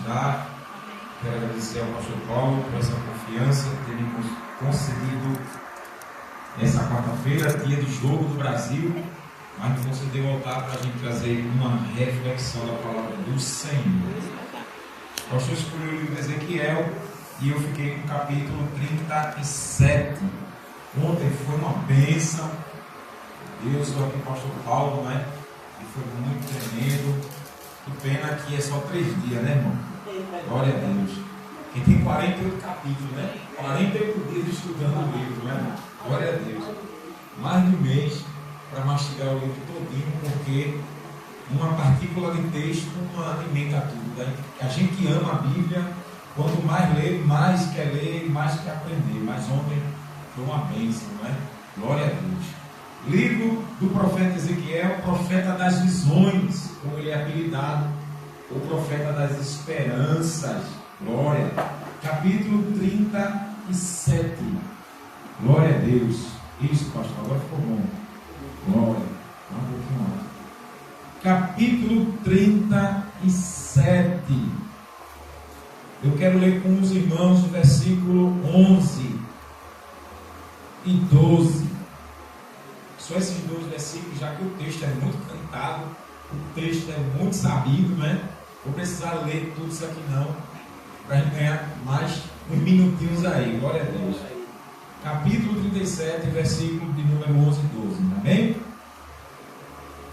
está. Quero agradecer ao pastor Paulo por essa confiança, ter me concedido essa quarta-feira, dia de jogo do Brasil, mas me concedeu voltar para a gente trazer uma reflexão da palavra do Senhor. O pastor escolheu o livro de Ezequiel e eu fiquei no capítulo 37. Ontem foi uma bênção. Deus, estou aqui com o pastor Paulo, né? E foi muito tremendo. Que pena que é só 3 dias, né, irmão? Glória a Deus. Quem tem 48 capítulos, né? 48 dias estudando o livro, né, irmão? Glória a Deus. Mais de um mês para mastigar o livro todinho, porque uma partícula de texto não alimenta tudo, né? A gente que ama a Bíblia, quanto mais lê, mais quer ler e mais quer aprender. Mas ontem foi uma bênção, né? Glória a Deus. Livro do profeta Ezequiel, profeta das visões, como ele é apelidado, o profeta das esperanças. Glória. Capítulo 37. Glória a Deus. Isso, pastor, agora ficou bom. Glória. Um pouquinho mais. Capítulo 37. Eu quero ler com os irmãos o versículo 11 e 12. Só esses 2 versículos, já que o texto é muito cantado, o texto é muito sabido, né? Vou precisar ler tudo isso aqui não, para a gente ganhar mais uns minutinhos aí. Glória a Deus. Capítulo 37, versículo de número 11 e 12. Amém?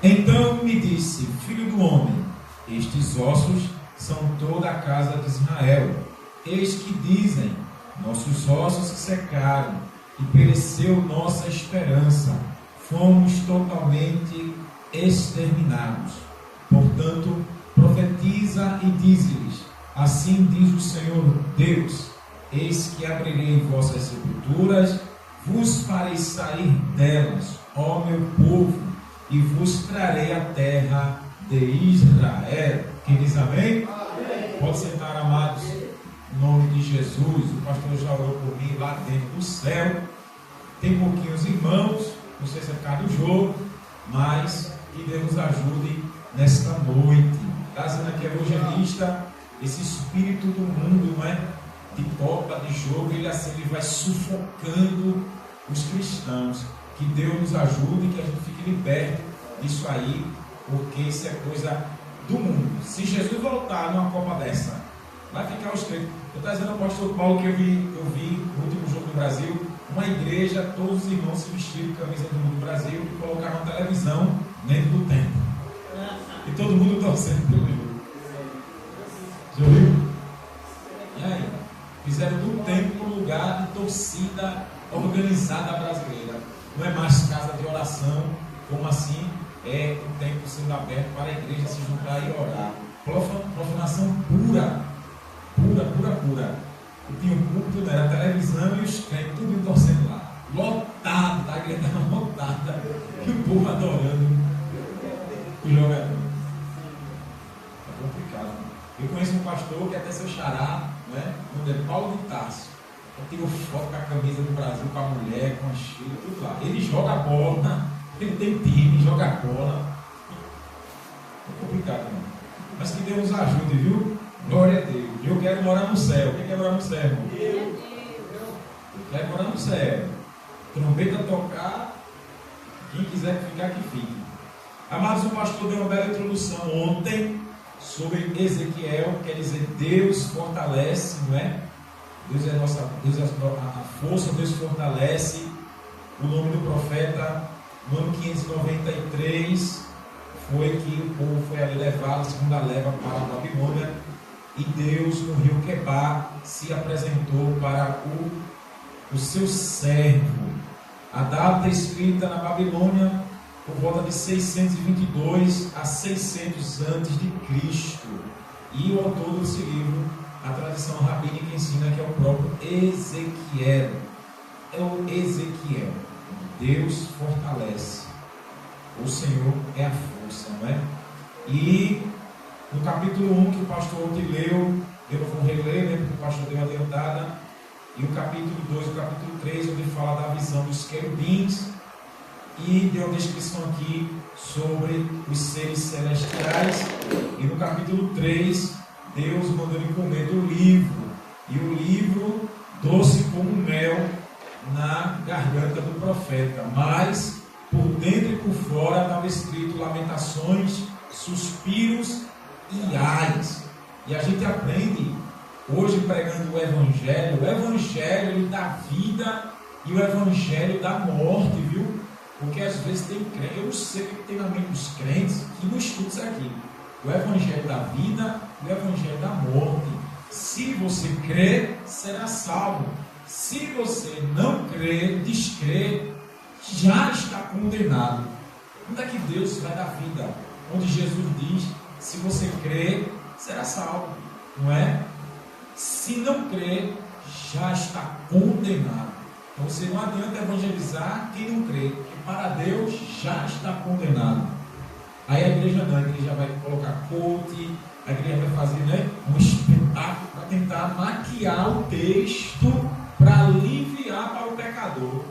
Então me disse: filho do homem, estes ossos são toda a casa de Israel. Eis que dizem: nossos ossos se secaram e pereceu nossa esperança. Fomos totalmente exterminados. Portanto, profetiza e dize-lhes: assim diz o Senhor Deus: eis que abrirei vossas sepulturas, vos farei sair delas, ó meu povo, e vos trarei a terra de Israel. Quem diz amém? Amém. Pode sentar, amados, em nome de Jesus. O pastor já orou por mim lá dentro do céu. Tem pouquinhos irmãos, não sei se é por causa do jogo, mas que Deus nos ajude nesta noite. Está dizendo aqui evangelista, esse espírito do mundo, não é? De copa, de jogo, ele vai sufocando os cristãos. Que Deus nos ajude, que a gente fique liberto disso aí, porque isso é coisa do mundo. Se Jesus voltar numa copa dessa, vai ficar os crentes. Eu estou dizendo ao pastor Paulo que eu vi no último jogo do Brasil, uma igreja, todos os irmãos se vestiram de camisa do mundo do Brasil e colocaram uma televisão dentro do templo. E todo mundo torcendo pelo jogo. Já viu? E aí? Fizeram do templo um lugar de torcida organizada brasileira. Não é mais casa de oração, como assim é o templo sendo aberto para a igreja se juntar e orar. Profanação pura. E tinha um culto, era a televisão e os crentes, tudo torcendo lá. Lotado, a igreja estava lotada. E o povo adorando o jogador. É complicado. Eu conheço um pastor que até seu xará, né? O nome é Paulo de Tarso. Ele tirou foto com a camisa do Brasil, com a mulher, com a Chile, tudo lá. Ele joga bola, ele tem time, joga bola. É complicado, não. Mas que Deus nos ajude, viu? Glória a Deus. Eu quero morar no céu. Quem quer morar no céu, irmão? Eu quero morar no céu. Trombeta tocar. Quem quiser ficar, que fique. Amados, o pastor deu uma bela introdução ontem sobre Ezequiel. Quer dizer, Deus fortalece, não é? Deus é a força, Deus fortalece. O nome do profeta, no ano 593, foi que o povo foi ali levado, a segunda leva para a Babilônia. E Deus, no rio Quebar, se apresentou para o seu servo. A data escrita na Babilônia por volta de 622 a 600 antes de Cristo. E o autor desse livro, a tradição rabínica ensina que é o próprio Ezequiel. É o Ezequiel. Deus fortalece. O Senhor é a força, não é? E no capítulo 1 que o pastor ontem leu, eu não vou reler, né, porque o pastor deu uma adiantada. E o capítulo 2 e o capítulo 3, onde fala da visão dos querubins. E deu uma descrição aqui sobre os seres celestiais. E no capítulo 3 Deus mandou ele comer do livro, e o livro doce como mel na garganta do profeta, mas por dentro e por fora estava escrito lamentações, suspiros e ais. E a gente aprende hoje pregando o Evangelho ele dá vida e o Evangelho dá morte, viu? Porque às vezes tem crente, eu não sei o que tem na mente dos crentes que não estudam isso aqui. O Evangelho da vida e o Evangelho da morte. Se você crer, será salvo. Se você não crer, descrer, já está condenado. Onde é que Deus vai dar vida? Onde Jesus diz, se você crer, será salvo. Não é? Se não crer, já está condenado. Então você não adianta evangelizar quem não crê, porque para Deus já está condenado. Aí a igreja não, a igreja vai colocar coach, a igreja vai fazer um espetáculo para tentar maquiar o texto para aliviar para o pecador.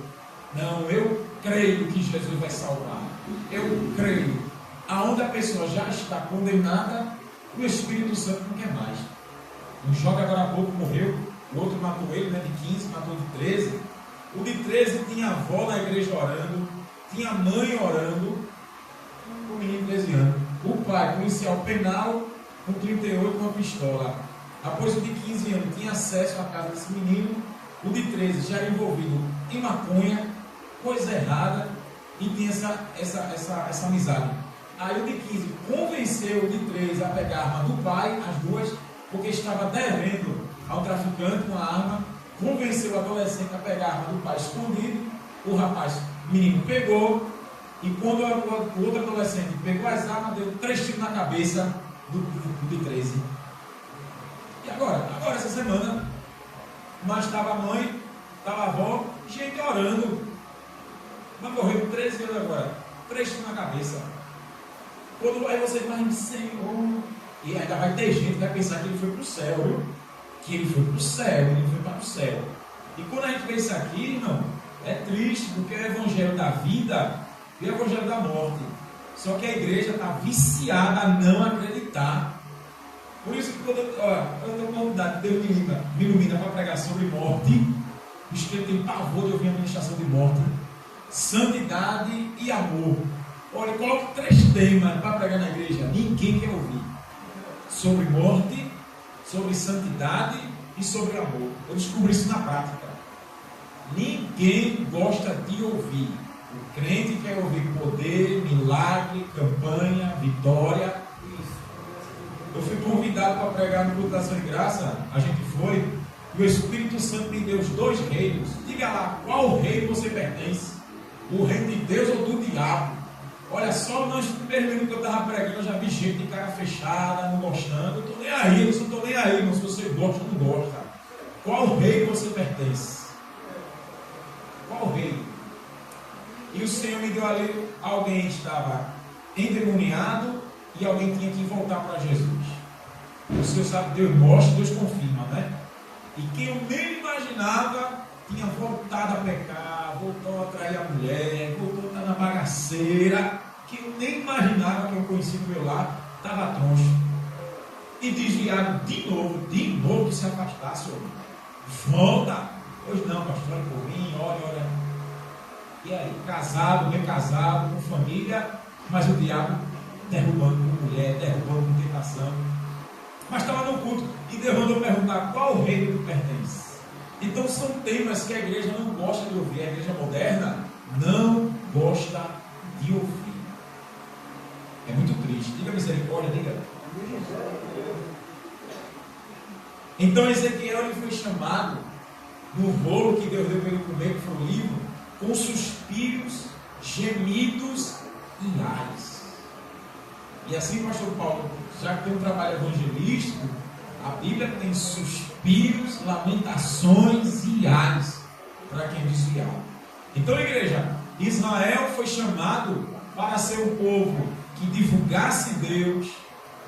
Não, eu creio que Jesus vai salvar. Eu creio. Aonde a pessoa já está condenada, o Espírito Santo não quer mais. Um jovem agora há pouco morreu, o outro matou ele, de 15, matou de 13. O de 13 tinha avó na igreja orando, tinha mãe orando, o menino de 13 anos. O pai, policial penal, com 38 com uma pistola. Após o de 15 anos, tinha acesso à casa desse menino. O de 13 já era envolvido em maconha, coisa errada, e tinha essa amizade. Aí o de 15 convenceu o de 13 a pegar a arma do pai, as duas, porque estava devendo ao traficante uma arma. Convenceu o adolescente a pegar a arma do pai escondido. O rapaz, menino, pegou. E quando o outro adolescente pegou as armas, deu 3 tiros na cabeça do de 13. E agora? Agora, essa semana, mas estava a mãe, estava a avó, gente orando. Mas morreu 13 anos agora. 3 tiros na cabeça. Quando aí você vai, Senhor. E ainda vai ter gente que vai pensar que ele foi para o céu, viu? Que ele foi para o céu, ele foi para o céu. E quando a gente vê isso aqui, irmão, é triste, porque é o evangelho da vida e o evangelho da morte. Só que a igreja está viciada a não acreditar. Por isso que quando eu tenho uma oportunidade, Deus me ilumina para pregar sobre morte. O Espírito tem pavor de ouvir a ministração de morte, santidade e amor. Olha, coloco 3 temas para pregar na igreja. Ninguém quer ouvir. Sobre morte, sobre santidade e sobre amor. Eu descobri isso na prática. Ninguém gosta de ouvir. O crente quer ouvir poder, milagre, campanha, vitória. Eu fui convidado para pregar no culto da Ação de Graça. A gente foi. E o Espírito Santo me deu os 2 reinos. Diga lá, qual reino você pertence? O reino de Deus ou do diabo? Olha, só nos primeiros minutos que eu estava pregando, eu já vi gente de cara fechada, não gostando. Eu estou nem aí, eu não estou nem aí, mas se você gosta ou não gosta. Qual reino você pertence? Qual reino? E o Senhor me deu ali, alguém estava endemoniado e alguém tinha que voltar para Jesus. O Senhor sabe, Deus mostra, Deus confirma, né? E quem eu nem imaginava tinha voltado a pecar, voltou a trair a mulher, voltou a estar na bagaceira, que eu nem imaginava que eu conhecia do meu lado, estava troncho. E desviado de novo, que se afastasse. Volta! Hoje não, pastor, olha por mim, olha. E aí, casado, bem casado, com família, mas o diabo derrubando com mulher, derrubando com tentação. Mas estava no culto e Deus mandou perguntar qual reino tu pertence. Então são temas que a igreja não gosta de ouvir. A igreja moderna não gosta de ouvir. É muito triste. Diga misericórdia, diga. Então Ezequiel ele foi chamado no bolo que Deus deu para ele comer, que foi o livro, com suspiros, gemidos e ais. E assim, pastor Paulo, já que tem um trabalho evangelístico, a Bíblia tem suspiros, lamentações e ais para quem desviar. Então, igreja, Israel foi chamado para ser um povo que divulgasse Deus,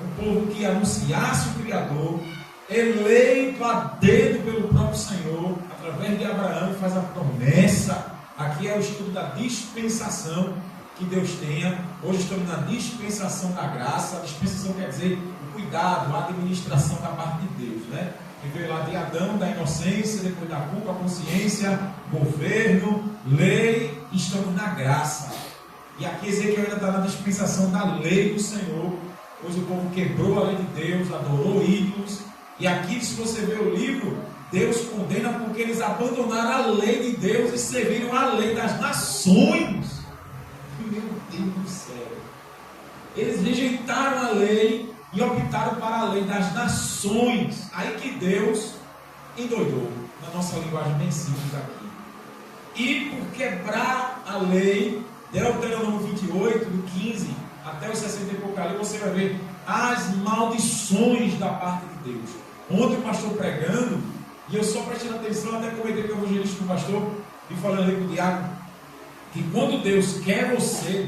um povo que anunciasse o Criador, eleito a dedo pelo próprio Senhor, através de Abraão, faz a promessa. Aqui é o estudo da dispensação que Deus tenha. Hoje estamos na dispensação da graça. A dispensação quer dizer o cuidado, a administração da parte de Deus, né? Que veio lá de Adão, da inocência, depois da culpa, consciência, governo, lei, e estamos na graça. E aqui Ezequiel ainda está na dispensação da lei do Senhor, pois o povo quebrou a lei de Deus, adorou ídolos. E aqui, se você ver o livro, Deus condena porque eles abandonaram a lei de Deus e serviram a lei das nações. Meu Deus do céu! Eles rejeitaram a lei e optaram para a lei das nações. Aí que Deus endoidou, na nossa linguagem bem simples aqui. E por quebrar a lei, Deuteronômio 28, do 15 até os 60 e pouco ali, você vai ver as maldições da parte de Deus. Ontem o pastor pregando, e eu só prestando atenção, até comentei com o evangelista com o pastor, e falando ali com o diácono, que quando Deus quer você,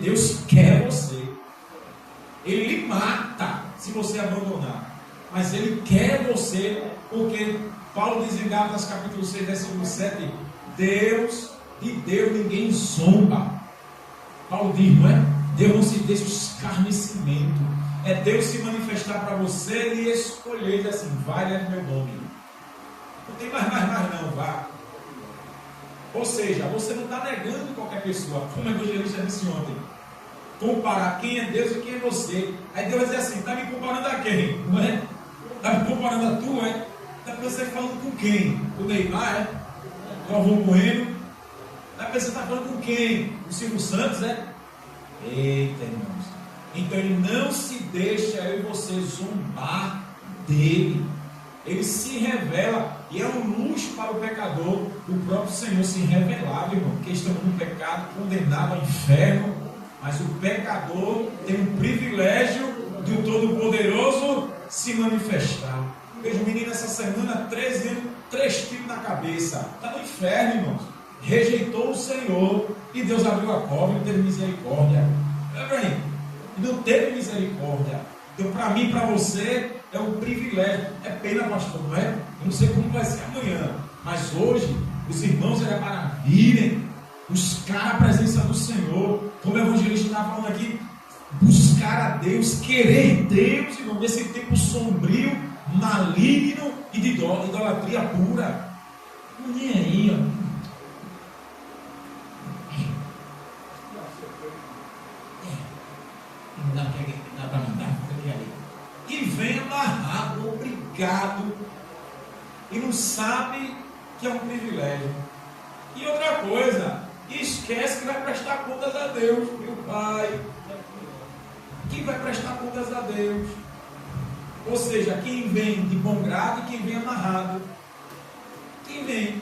Ele lhe mata se você abandonar. Mas Ele quer você, porque Paulo diz em Gálatas capítulo 6, versículo 7, de Deus ninguém zomba. Paulo diz, não é? Deus não se deixa escarnecimento. É Deus se manifestar para você e escolher, diz assim, vai, leve meu nome. Não tem mais não, vá. Ou seja, você não está negando qualquer pessoa, como o evangelista disse ontem. Comparar quem é Deus e quem é você. Aí Deus vai dizer assim, está me comparando a quem? Não é? Está me comparando a tu, é? Está você falando com quem? O Neymar, é? O Galvão Bueno? Aí você está falando com quem? O Silvio Santos, é? Eita, irmãos. Então ele não se deixa eu e você zombar dele. Ele se revela, e é um luxo para o pecador o próprio Senhor se revelar, irmão, porque estamos no pecado, condenado ao inferno, mas o pecador tem o privilégio do Todo-Poderoso se manifestar. Vejo o menino essa semana, 13 anos, 3 tiros na cabeça, está no inferno, irmãos, rejeitou o Senhor, e Deus abriu a cova e teve misericórdia. Abraão, não teve misericórdia. Então, para mim e para você, é um privilégio. É pena, pastor, não é? Eu não sei como vai ser amanhã, mas hoje, os irmãos era para virem, buscar a presença do Senhor, como o evangelista estava falando aqui, buscar a Deus, querer Deus, irmão, nesse tempo sombrio, maligno e de idolatria pura. Não nem aí, ó. E vem amarrado, obrigado, e não sabe que é um privilégio. E outra coisa, esquece que vai prestar contas a Deus, meu Pai, que vai prestar contas a Deus. Ou seja, quem vem de bom grado e quem vem amarrado. Quem vem,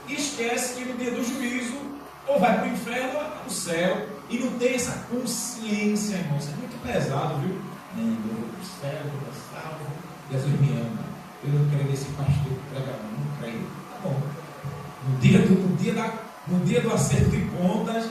esquece que no dia do juízo, ou vai para o inferno ou vai para o céu. E não tem essa consciência, irmão. Isso é muito pesado, viu? Não, eu vou para o céu, eu vou salvo. Jesus me ama. Eu não creio nesse pastor que prega, não creio. Tá bom. No dia do acerto de contas,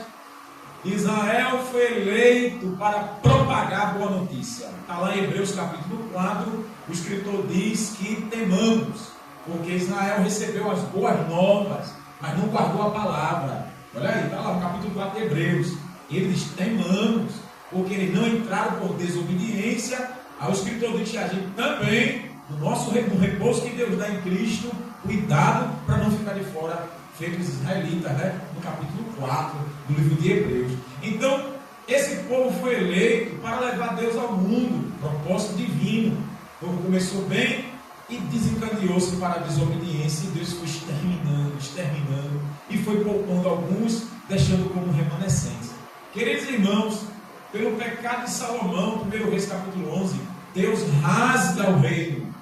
Israel foi eleito para propagar a boa notícia. Está lá em Hebreus capítulo 4, o escritor diz que temamos, porque Israel recebeu as boas novas, mas não guardou a palavra. Olha aí, está lá no capítulo 4 de Hebreus. Ele diz, temamos, porque eles não entraram por desobediência. Aí o escritor diz que a gente também, no repouso que Deus dá em Cristo, cuidado para não ficar de fora, feito os israelitas, né? No capítulo 4 do livro de Hebreus. Então, esse povo foi eleito para levar Deus ao mundo, propósito divino. O povo começou bem e desencadeou-se para a desobediência, e Deus foi exterminando, e foi poupando alguns, deixando como remanescência. Queridos irmãos, pelo pecado de Salomão, 1 Reis capítulo 11, Deus rasga o reino,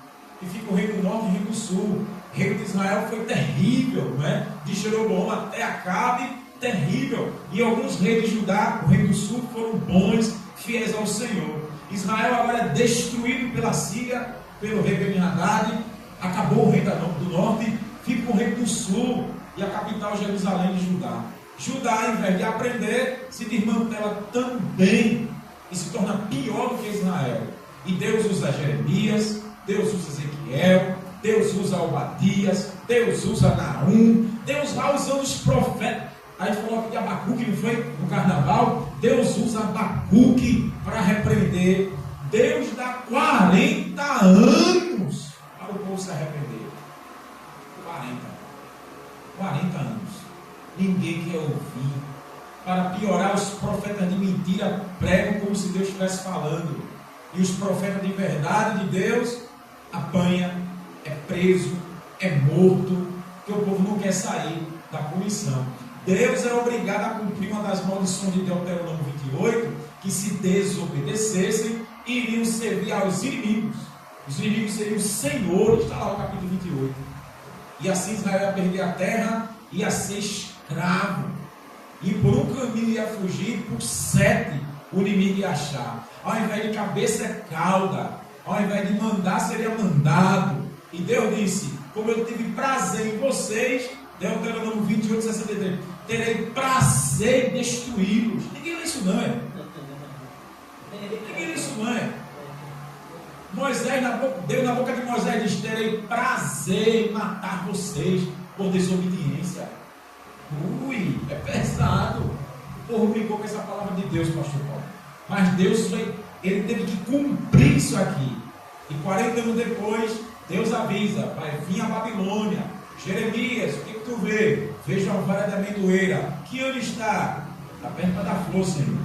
e fica o reino do norte e o reino do sul. O reino de Israel foi terrível, não é? De Jeroboão até Acabe, terrível. E alguns reis de Judá, o reino do sul, foram bons, fiéis ao Senhor. Israel agora é destruído pela Síria, pelo rei Ben-Hadad. Acabou o reino do norte, fica o reino do sul, e a capital Jerusalém de Judá. Judá, ao invés de aprender, se desmantela também e se torna pior do que Israel. E Deus usa Jeremias, Deus usa Ezequiel, Deus usa Obadias, Deus usa Naum, Deus vai usando os profetas. Aí falou de Abacuque, não foi? No carnaval, Deus usa Abacuque para repreender. Deus dá 40 40 anos para o povo se arrepender. 40 anos. Ninguém quer ouvir. Para piorar, os profetas de mentira pregam como se Deus estivesse falando. E os profetas de verdade de Deus apanha, é preso, é morto, porque o povo não quer sair da punição. Deus é obrigado a cumprir uma das maldições de Deuteronômio 28, que se desobedecessem, iriam servir aos inimigos. Os inimigos seriam os senhores, está lá o capítulo 28. E assim Israel ia perder a terra, ia ser escravo. E por um caminho ia fugir, por 7 o inimigo ia achar. Ao invés de cabeça é cauda, ao invés de mandar seria mandado. E Deus disse: como eu tive prazer em vocês, Deuteronômio 28, 63, terei prazer em destruí-los. Ninguém lê isso não, é? Ninguém lê isso não, é? Moisés, Deus na boca de Moisés diz: terei prazer em matar vocês por desobediência. Ui, é pesado. O povo brincou com essa palavra de Deus, pastor Paulo. Mas Deus ele teve que cumprir isso aqui. E 40 anos depois, Deus avisa: vai vir a Babilônia. Jeremias, o que tu vê? Veja a vara da amendoeira. Que ano está? Está perto para dar flor, Senhor.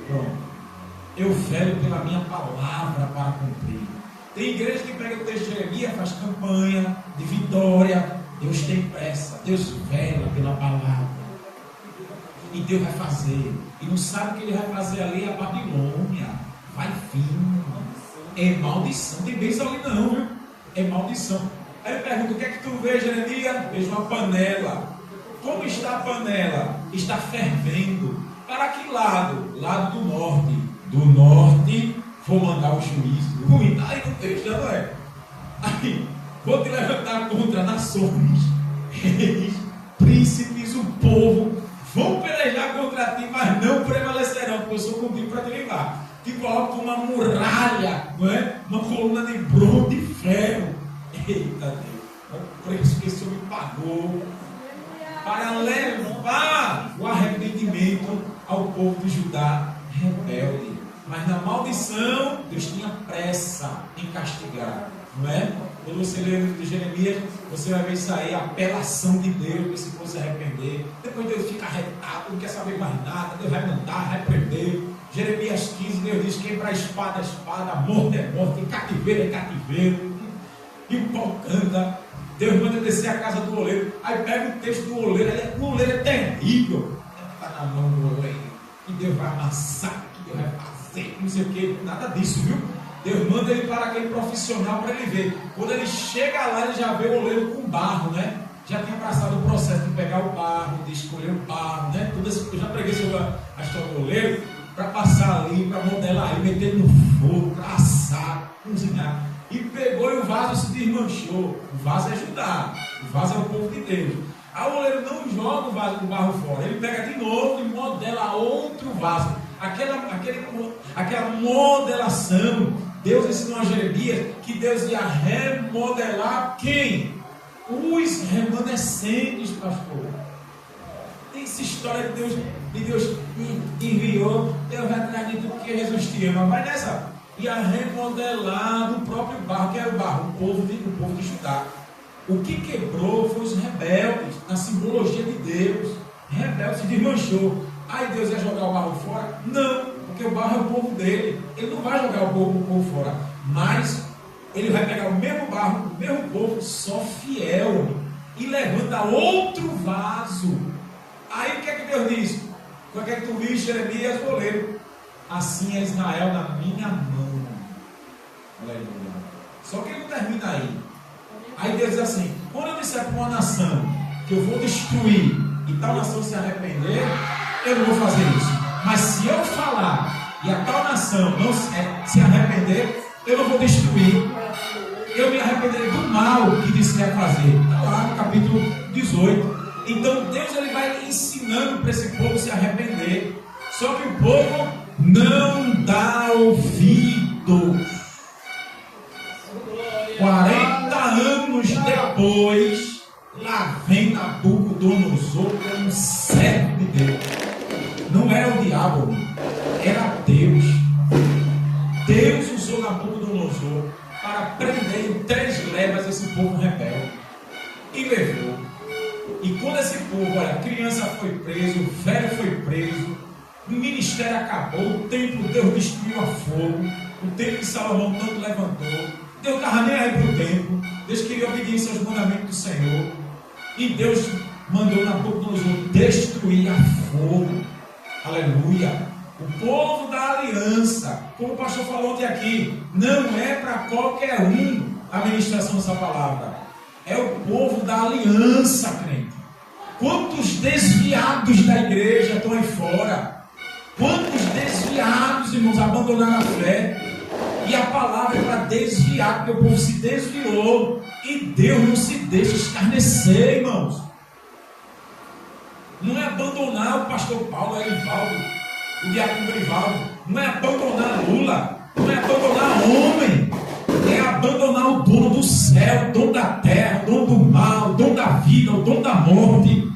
Pronto. Eu velho pela minha palavra para cumprir. Tem igreja que pega o texto de Jeremias, faz campanha de vitória. Deus tem pressa, Deus vela pela palavra. E Deus vai fazer. E não sabe o que Ele vai fazer ali, a Babilônia. Vai vir. É maldição. Tem bênção ali não, viu? É maldição. Aí eu pergunto: o que é que tu vê, Jeremias? Vejo uma panela. Como está a panela? Está fervendo. Para que lado? Lado do norte. Do norte vou mandar o juízo. Ruim, aí no texto, não é? Aí, vou te levantar contra nações, reis, príncipes, o povo. Vão pelejar contra ti, mas não prevalecerão, porque eu sou contigo para te livrar. Te coloco uma muralha, não é? Uma coluna de bronze de ferro. Eita Deus, é o preço que esse homem pagou para levar o arrependimento ao povo de Judá rebelde. Mas na maldição, Deus tinha pressa em castigar, não é? Quando você lê o livro de Jeremias, você vai ver isso aí, a apelação de Deus, que se fosse arrepender. Depois Deus fica arretado, não quer saber mais nada, Deus vai mandar, vai prender. Jeremias 15, Deus diz: quebra a espada, morte é morte, cativeiro é cativeiro. E o pau canta. Deus manda descer a casa do oleiro. Aí pega o texto do oleiro, o oleiro é terrível. Está na mão do oleiro. E Deus vai amassar, que Deus vai fazer, não sei o que, nada disso, viu? Deus manda ele para aquele profissional para ele ver. Quando ele chega lá, ele já vê o oleiro com barro, né? Já tinha passado o processo de pegar o barro, de escolher o barro, né? Eu já preguei sobre a história do oleiro, para passar ali, para modelar ele, meter no fogo, para assar, cozinhar. E pegou e o vaso se desmanchou. O vaso é Judá, o vaso é o povo de Deus. Aí o oleiro não joga o vaso do barro fora, ele pega de novo e modela outro vaso. Aquela modelação, Deus ensinou a Jeremias que Deus ia remodelar quem? Os remanescentes, pastor. Tem essa história de Deus enviou, Deus vai atrás de tudo que Jesus te ama. Vai nessa. Ia remodelar no próprio barro. Que era o barro? O povo de Judá. O que quebrou foi os rebeldes, na simbologia de Deus. Rebelde se desmanchou. Aí Deus ia jogar o barro fora? Não, porque o barro é o povo dele. Ele não vai jogar o povo fora, mas ele vai pegar o mesmo barro, o mesmo povo, só fiel, e levanta outro vaso. Aí o que é que Deus diz? O que é que tu viu, Jeremias, goleiro? Assim é Israel na minha mão. Aleluia. Só que ele não termina aí. Aí Deus diz assim: quando eu disser para uma nação que eu vou destruir e tal nação se arrepender, eu não vou fazer isso. Mas se eu falar e a tal nação não se arrepender, eu não vou destruir. Eu me arrependerei do mal que disse que ia fazer. Está lá no capítulo 18. Então Deus ele vai ensinando para esse povo se arrepender. Só que o povo não dá ouvidos. 40 anos depois, lá vem Nabucodonosor como servo de Deus. Não era o diabo, era Deus. Deus usou Nabucodonosor para trevas esse povo rebelde. E levou. E quando esse povo, olha, a criança foi preso, o velho foi preso, o ministério acabou, o templo Deus destruiu a fogo, o templo de Salomão tanto levantou, Deus não estava nem aí para o templo, Deus queria obediência aos mandamentos do Senhor, e Deus mandou Nabucodonosor destruir a fogo. Aleluia! O povo da aliança, como o pastor falou ontem aqui, não é para qualquer um a ministração dessa palavra. É o povo da aliança, crente. Quantos desviados da igreja estão aí fora? Quantos desviados, irmãos, abandonaram a fé? E a palavra é para desviar, porque o povo se desviou. E Deus não se deixa escarnecer, irmãos. Não é abandonar o pastor Paulo, o Erivaldo, o diácono Erivaldo. Não é abandonar Lula. Não é abandonar homem. É abandonar o dono do céu, o dono da terra, o dono do mal, o dono da vida, o dono da morte.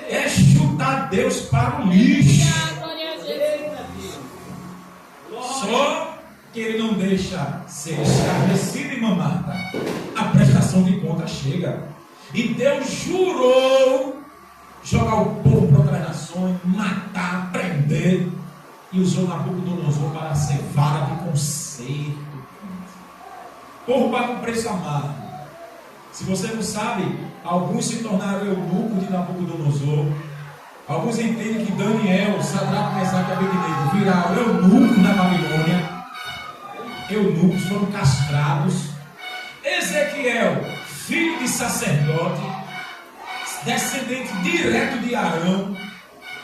É chutar Deus para o lixo. Só que ele não deixa ser escarnecido, irmã Marta. A prestação de conta chega. E Deus jurou jogar o povo para outras nações, matar, prender. E usou Nabucodonosor para ser vara de conserto. O povo paga um preço amargo. Se você não sabe, alguns se tornaram eunucos de Nabucodonosor. Alguns entendem que Daniel, Sadraque, Mesaque e Abednego viraram eunucos na Babilônia. Eunucos foram castrados. Ezequiel, filho de sacerdote, descendente direto de Arão,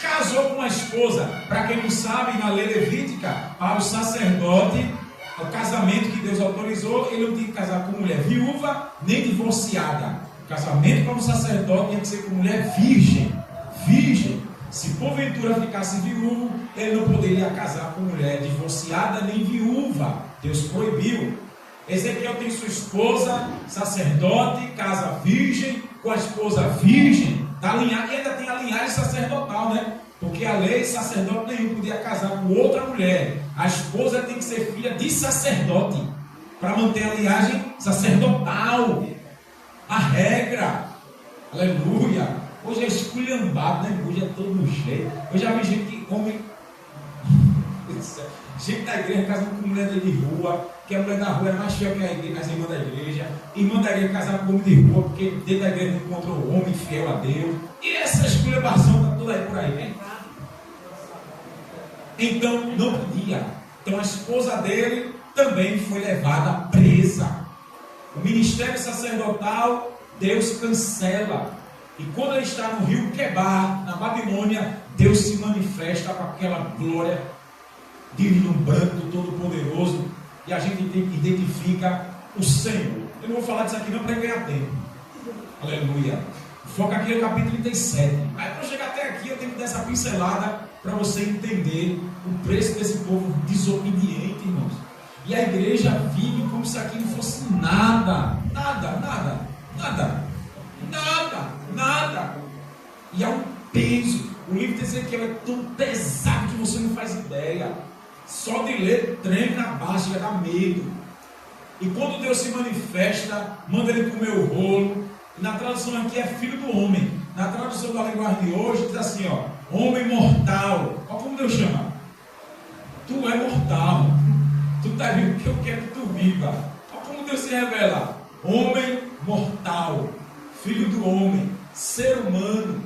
casou com uma esposa. Para quem não sabe, na lei levítica, para o sacerdote, o casamento que Deus autorizou, ele não tinha que casar com mulher viúva nem divorciada. O casamento para um sacerdote tinha que ser com mulher virgem. Virgem. Se porventura ficasse viúvo, ele não poderia casar com mulher divorciada nem viúva. Deus proibiu. Ezequiel tem sua esposa, sacerdote, casa virgem, com a esposa virgem, da linhagem, e ainda tem a linhagem sacerdotal, né? Porque a lei, sacerdote nenhum podia casar com outra mulher. A esposa tem que ser filha de sacerdote, para manter a linhagem sacerdotal. A regra. Aleluia. Hoje é esculhambado, né? Hoje é todo jeito. Eu já vi gente que come. Gente da igreja casando com mulher de rua, que a mulher da rua era mais fiel que as irmãs da igreja. Irmã da igreja casando com homem de rua, porque dentro da igreja não encontrou homem fiel a Deus. E essa esculhambação está toda aí por aí, né? Então não podia. Então a esposa dele também foi levada presa. O ministério sacerdotal, Deus cancela. E quando ele está no rio Quebar, na Babilônia, Deus se manifesta com aquela glória divino branco, todo-poderoso, e a gente identifica o Senhor. Eu não vou falar disso aqui não para ganhar tempo. Aleluia. Foca aqui no capítulo 37. Aí para chegar até aqui eu tenho que dar essa pincelada para você entender o preço desse povo desobediente, irmãos. E a igreja vive como se aqui não fosse nada. E há um peso. O livro de Ezequiel é tão pesado que você não faz ideia. Só de ler treme na baixa, dá medo. E quando Deus se manifesta, manda ele comer o rolo. E na tradução aqui é filho do homem. Na tradução da linguagem de hoje diz assim, ó, homem mortal. Olha como Deus chama. Tu é mortal. Tu está vivo porque eu quero que tu viva. Olha como Deus se revela. Homem mortal. Filho do homem. Ser humano.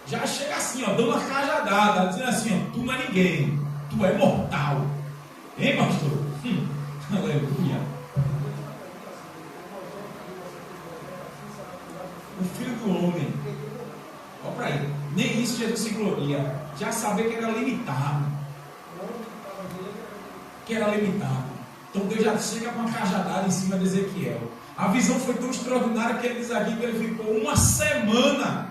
Já chega assim, ó, dando uma cajadada, dizendo assim, ó, tu não é ninguém. Tu é mortal. Hein, pastor? Aleluia. O filho do homem. Olha para aí. Nem isso Jesus se gloria. Já sabia que era limitado. Então Deus já chega com uma cajadada em cima de Ezequiel. A visão foi tão extraordinária que ele diz aqui que ele ficou uma semana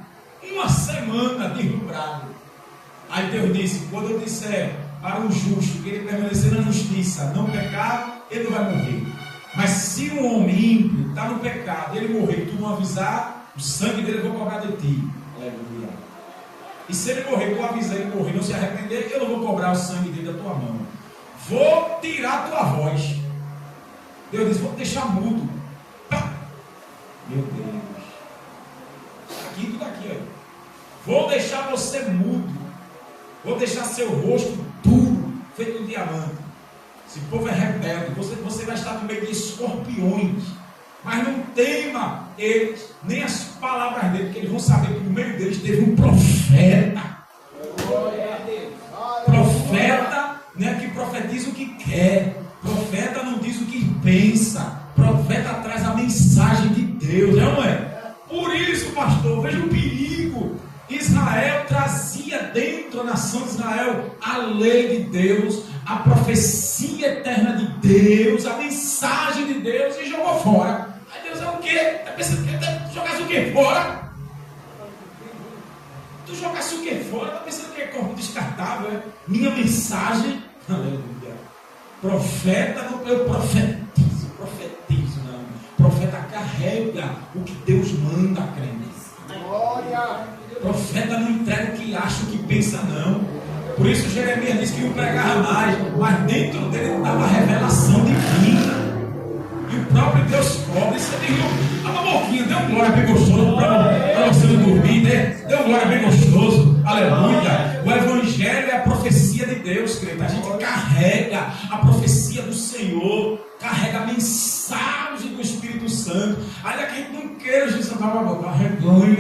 deslumbrado. Aí Deus disse, quando eu disser para o justo que ele permanecer na justiça, não pecar, ele não vai morrer. Mas se um homem ímpio está no pecado, ele morrer e tu não avisar, o sangue dele eu vou cobrar de ti. Aleluia. E se ele morrer, tu avisar ele morrer, não se arrepender, eu não vou cobrar o sangue dele da tua mão. Vou tirar a tua voz. Deus disse, vou te deixar mudo. Para Meu Deus. Aqui, tudo aqui, ó. Vou deixar você mudo. Vou deixar seu rosto duro, feito um diamante. Esse povo é rebelde. Você vai estar no meio de escorpiões. Mas não tema eles, nem as palavras dele, porque eles vão saber que no meio deles teve um profeta. Profeta não é que profetiza o que quer. Profeta não diz o que pensa. Profeta traz a mensagem de Deus, não é? Por isso, pastor, veja o perigo. Israel trazia dentro da nação de Israel a lei de Deus, a profecia eterna de Deus, a mensagem de Deus, e jogou fora. Aí Deus é o quê? Está pensando que tu jogasse o quê fora? Tu jogasse o quê fora? Está pensando que é corpo descartável? É? Minha mensagem, aleluia. Profeta, não, eu profetizo, não. Profeta carrega o que Deus manda, crente. Glória. Profeta não entrega o que acha, o que pensa, não. Por isso Jeremias disse que não pregava mais, mas dentro dele estava a revelação divina. E o próprio Deus cobre. Você viu? A boquinha, dê um glória bem gostoso para você não dormir, né? Dê um glória bem gostoso. Aleluia. O Evangelho é a profecia de Deus, crente. A gente carrega a profecia do Senhor, carrega a mensagem do Espírito Santo. Ainda que a gente não queira, Jesus, arreganhe.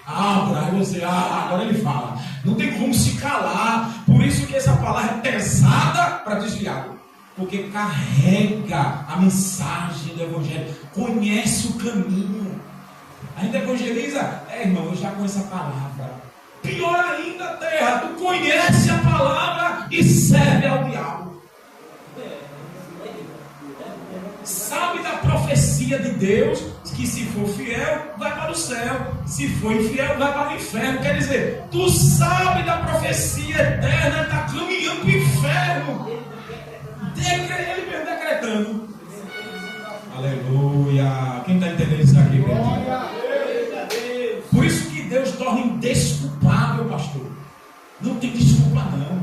Agora ele fala. Não tem como se calar. Por isso que essa palavra é pesada para desviar. Porque carrega a mensagem do Evangelho. Conhece o caminho. Ainda evangeliza. Irmão, eu já conheço a palavra. Pior ainda, terra. Tu conhece a palavra e serve ao diabo. Sabe da profecia de Deus, que se for fiel, vai para o céu. Se for infiel, vai para o inferno. Quer dizer, tu sabe da profecia eterna, está caminhando para o inferno. Ele mesmo decretando. Aleluia. Quem está entendendo isso aqui? Por isso que Deus torna indesculpável, pastor. Não tem desculpa, não.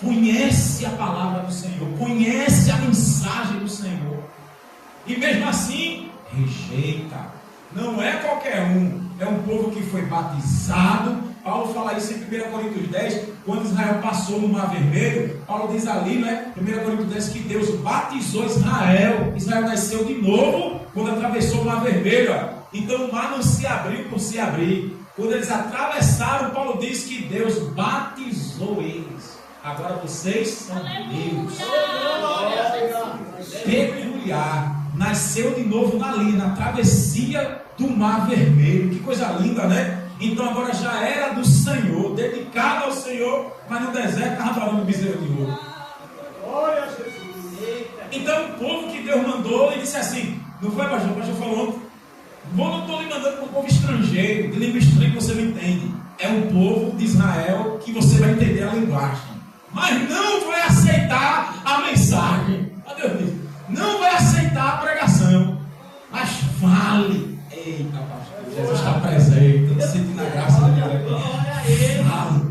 Conhece a palavra do Senhor, conhece a mensagem do Senhor. E mesmo assim, rejeita. Não é qualquer um. É um povo que foi batizado. Paulo fala isso em 1 Coríntios 10. Quando Israel passou no Mar Vermelho, Paulo diz ali, né? 1 Coríntios 10, que Deus batizou Israel. Israel nasceu de novo quando atravessou o Mar Vermelho. Então o mar não se abriu por se abrir. Quando eles atravessaram, Paulo diz que Deus batizou eles. Agora vocês são meus. Peculiar. Nasceu de novo na travessia do Mar Vermelho. Que coisa linda, né? Então agora já era do Senhor, dedicado ao Senhor, mas no deserto estava falando bezerro de ouro. Então o povo que Deus mandou, ele disse assim, não foi, pastor? O pastor falou ontem, não estou lhe mandando para um povo estrangeiro, de língua estranha que você não entende. É um povo de Israel que você vai entender a linguagem, mas não vai aceitar a mensagem. Deus diz, não vai aceitar a pregação, mas fale. Eita, pastor, Jesus está presente, estou sentindo a graça da Deus aqui. Fale.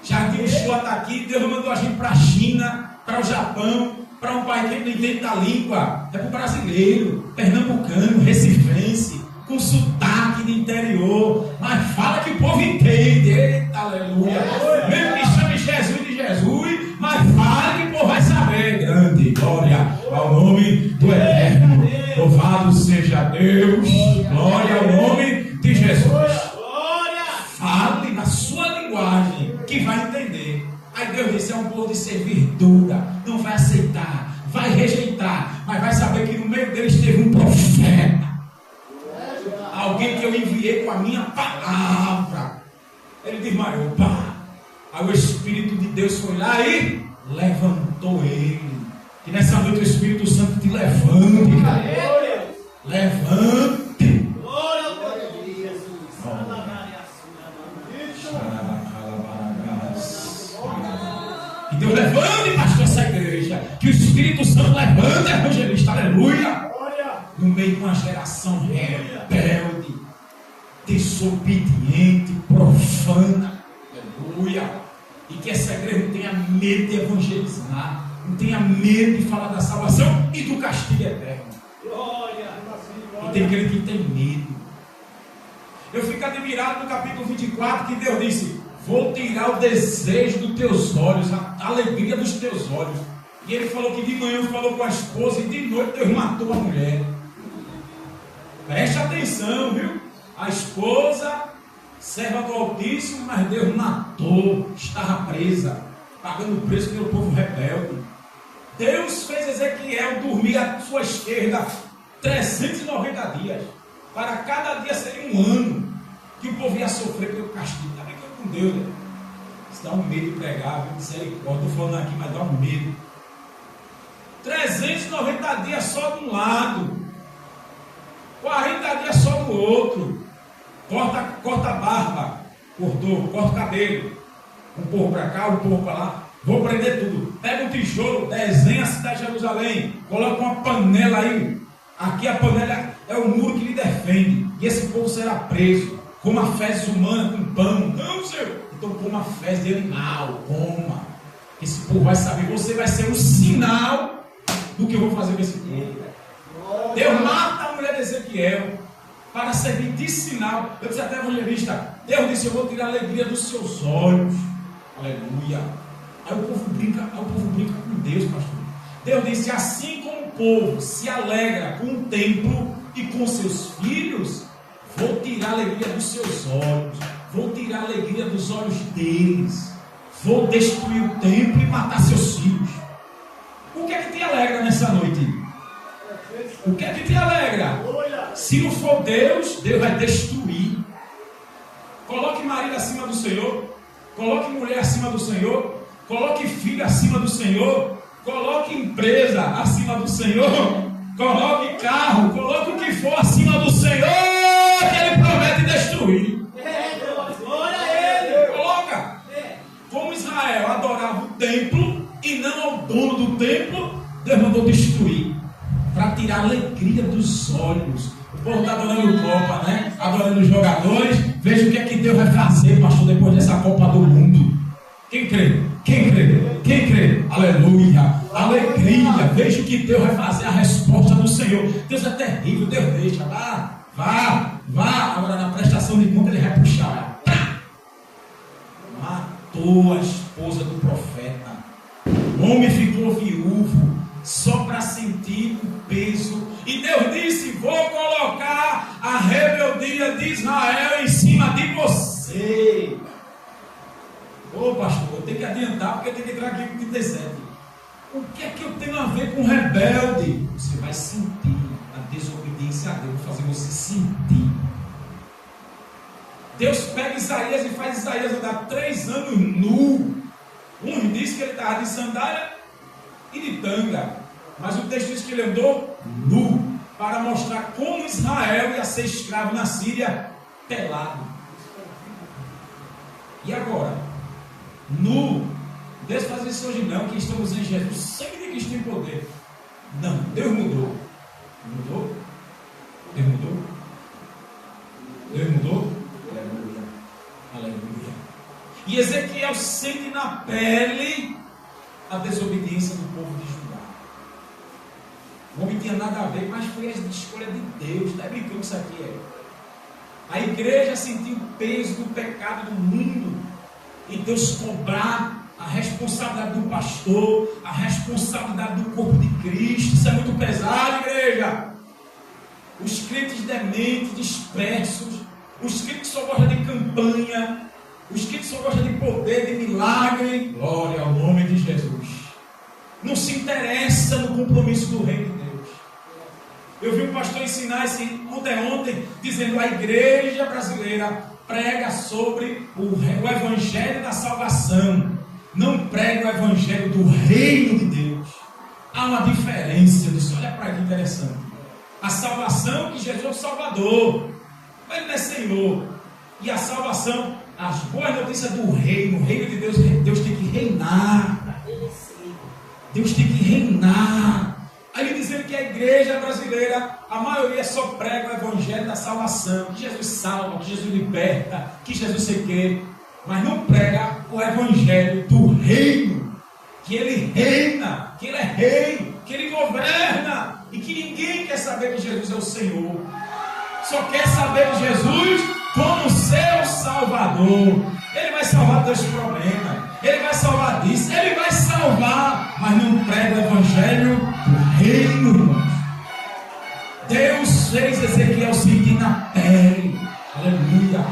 Jardim Uchoa está aqui, Deus mandou a gente para a China, para o Japão, para um país que não entende da língua, é para o brasileiro, pernambucano, recifense, com sotaque de interior, mas fala que o povo entende. Eita, aleluia. Mesmo que chame Jesus de Jesus, mas fala que o povo vai saber. Grande glória ao nome do Eterno. Louvado seja Deus. Glória ao nome de Jesus. Fale na sua linguagem que vai entender. Aí Deus disse, é um povo de servir dura, não vai aceitar, vai rejeitar, mas vai saber que no meio deles teve um profeta, alguém que eu enviei com a minha palavra. Ele desmaiou, pá. Aí o Espírito de Deus foi lá e levantou ele. Que nessa noite o Espírito Santo te levante, cara. Levante. Glória a Deus, Jesus. Que Deus levante, pastor, essa igreja. Que o Espírito Santo levante, evangelista. Aleluia. No meio de uma geração rebelde, desobediente, profana. Aleluia. E que essa igreja não tenha medo de evangelizar, não tenha medo de falar da salvação e do castigo eterno. E tem crente que tem medo. Eu fico admirado no capítulo 24 que Deus disse: vou tirar o desejo dos teus olhos, a alegria dos teus olhos. E ele falou que de manhã falou com a esposa e de noite Deus matou a mulher. Preste atenção, viu? A esposa, serva do Altíssimo, mas Deus matou, estava presa, pagando o preço pelo povo rebelde. Deus fez Ezequiel dormir à sua esquerda 390 dias. Para cada dia seria um ano que o povo ia sofrer pelo castigo. Está brincando com Deus, né? Isso dá um medo de pregar, viu? Misericórdia. Estou falando aqui, mas dá um medo. 390 dias só de um lado, 40 dias só do outro. Corta a barba, corta o cabelo. Um povo para cá, um povo para lá. Vou prender tudo. Pega um tijolo, desenha a cidade de Jerusalém, coloca uma panela aí. Aqui a panela é o muro que lhe defende. E esse povo será preso. Coma fezes humanas com pão. Não, Senhor. Então coma fezes de animal. Coma. Esse povo vai saber. Você vai ser um sinal do que eu vou fazer com esse povo. Deus mata a mulher de Ezequiel para servir de sinal. Eu disse até evangelista, Deus disse: eu vou tirar a alegria dos seus olhos. Aleluia. Aí o povo brinca com Deus, pastor. Deus disse: assim como o povo se alegra com o templo e com seus filhos, vou tirar a alegria dos seus olhos, vou tirar a alegria dos olhos deles, vou destruir o templo e matar seus filhos. O que é que te alegra nessa noite? O que é que te alegra? Se não for Deus, Deus vai destruir. Coloque marido acima do Senhor, coloque mulher acima do Senhor, coloque filho acima do Senhor, coloque empresa acima do Senhor, coloque carro, coloque o que for acima do Senhor, que Ele promete destruir. Glória a Ele. Coloca. Como Israel adorava o templo e não ao dono do templo, Deus mandou destruir para tirar a alegria dos olhos. O povo está adorando Copa, né? Adorando os jogadores. Veja o que é que Deus vai fazer, pastor, depois dessa Copa do Mundo. Quem crê? Quem crê? Quem crê? Aleluia! Alegria! Veja o que Deus vai fazer, a resposta do Senhor. Deus é terrível, Deus deixa. Vá. Agora na prestação de conta Ele vai puxar. Matou a esposa do profeta. O homem ficou viúvo só para sentir o peso. E Deus disse: vou colocar a rebeldia de Israel em cima de você. Ô pastor, eu tenho que adiantar porque eu tenho que entrar aqui no 37. O que é que eu tenho a ver com rebelde? Você vai sentir a desobediência a Deus, fazer você sentir. Deus pega Isaías e faz Isaías andar 3 anos nu. Um diz que ele estava de sandália e de tanga, mas o texto diz que ele andou nu, para mostrar como Israel ia ser escravo na Síria pelado. E agora? Nu. Deus faz isso hoje não, que estamos em Jesus, sempre de Cristo tem poder. Não, Deus mudou. Mudou? Deus mudou? Deus mudou? Aleluia. Aleluia. E Ezequiel sente na pele a desobediência do povo de Judá. O homem tinha nada a ver, mas foi a escolha de Deus. Está brincando isso aqui? A igreja sentiu o peso do pecado do mundo e Deus cobrar a responsabilidade do pastor, a responsabilidade do corpo de Cristo. Isso é muito pesado, igreja. Os crentes dementes, dispersos, os crentes que só gostam de campanha, os crentes só gostam de poder, de milagre. Glória ao nome de Jesus. Não se interessa no compromisso do reino de Deus. Eu vi um pastor ensinar esse ontem, dizendo: a igreja brasileira prega sobre o evangelho da salvação, não prega o evangelho do reino de Deus. Há uma diferença disso. Olha para que interessante. A salvação, que Jesus é o Salvador, mas Ele não é Senhor. E a salvação, as boas notícias do reino, o reino de Deus, Deus tem que reinar. Deus tem que reinar. Aí dizendo que a igreja brasileira, a maioria só prega o evangelho da salvação, que Jesus salva, que Jesus liberta, que Jesus se quer, mas não prega o evangelho do reino, que Ele reina, que Ele é rei, que Ele governa, e que que ninguém quer saber que Jesus é o Senhor. Só quer saber de Jesus como seu Salvador. Ele vai salvar dos teus problemas. Ele vai salvar disso. Ele vai salvar. Mas não prega o evangelho do reino, irmãos. Deus fez Ezequiel sentir na pele. Aleluia.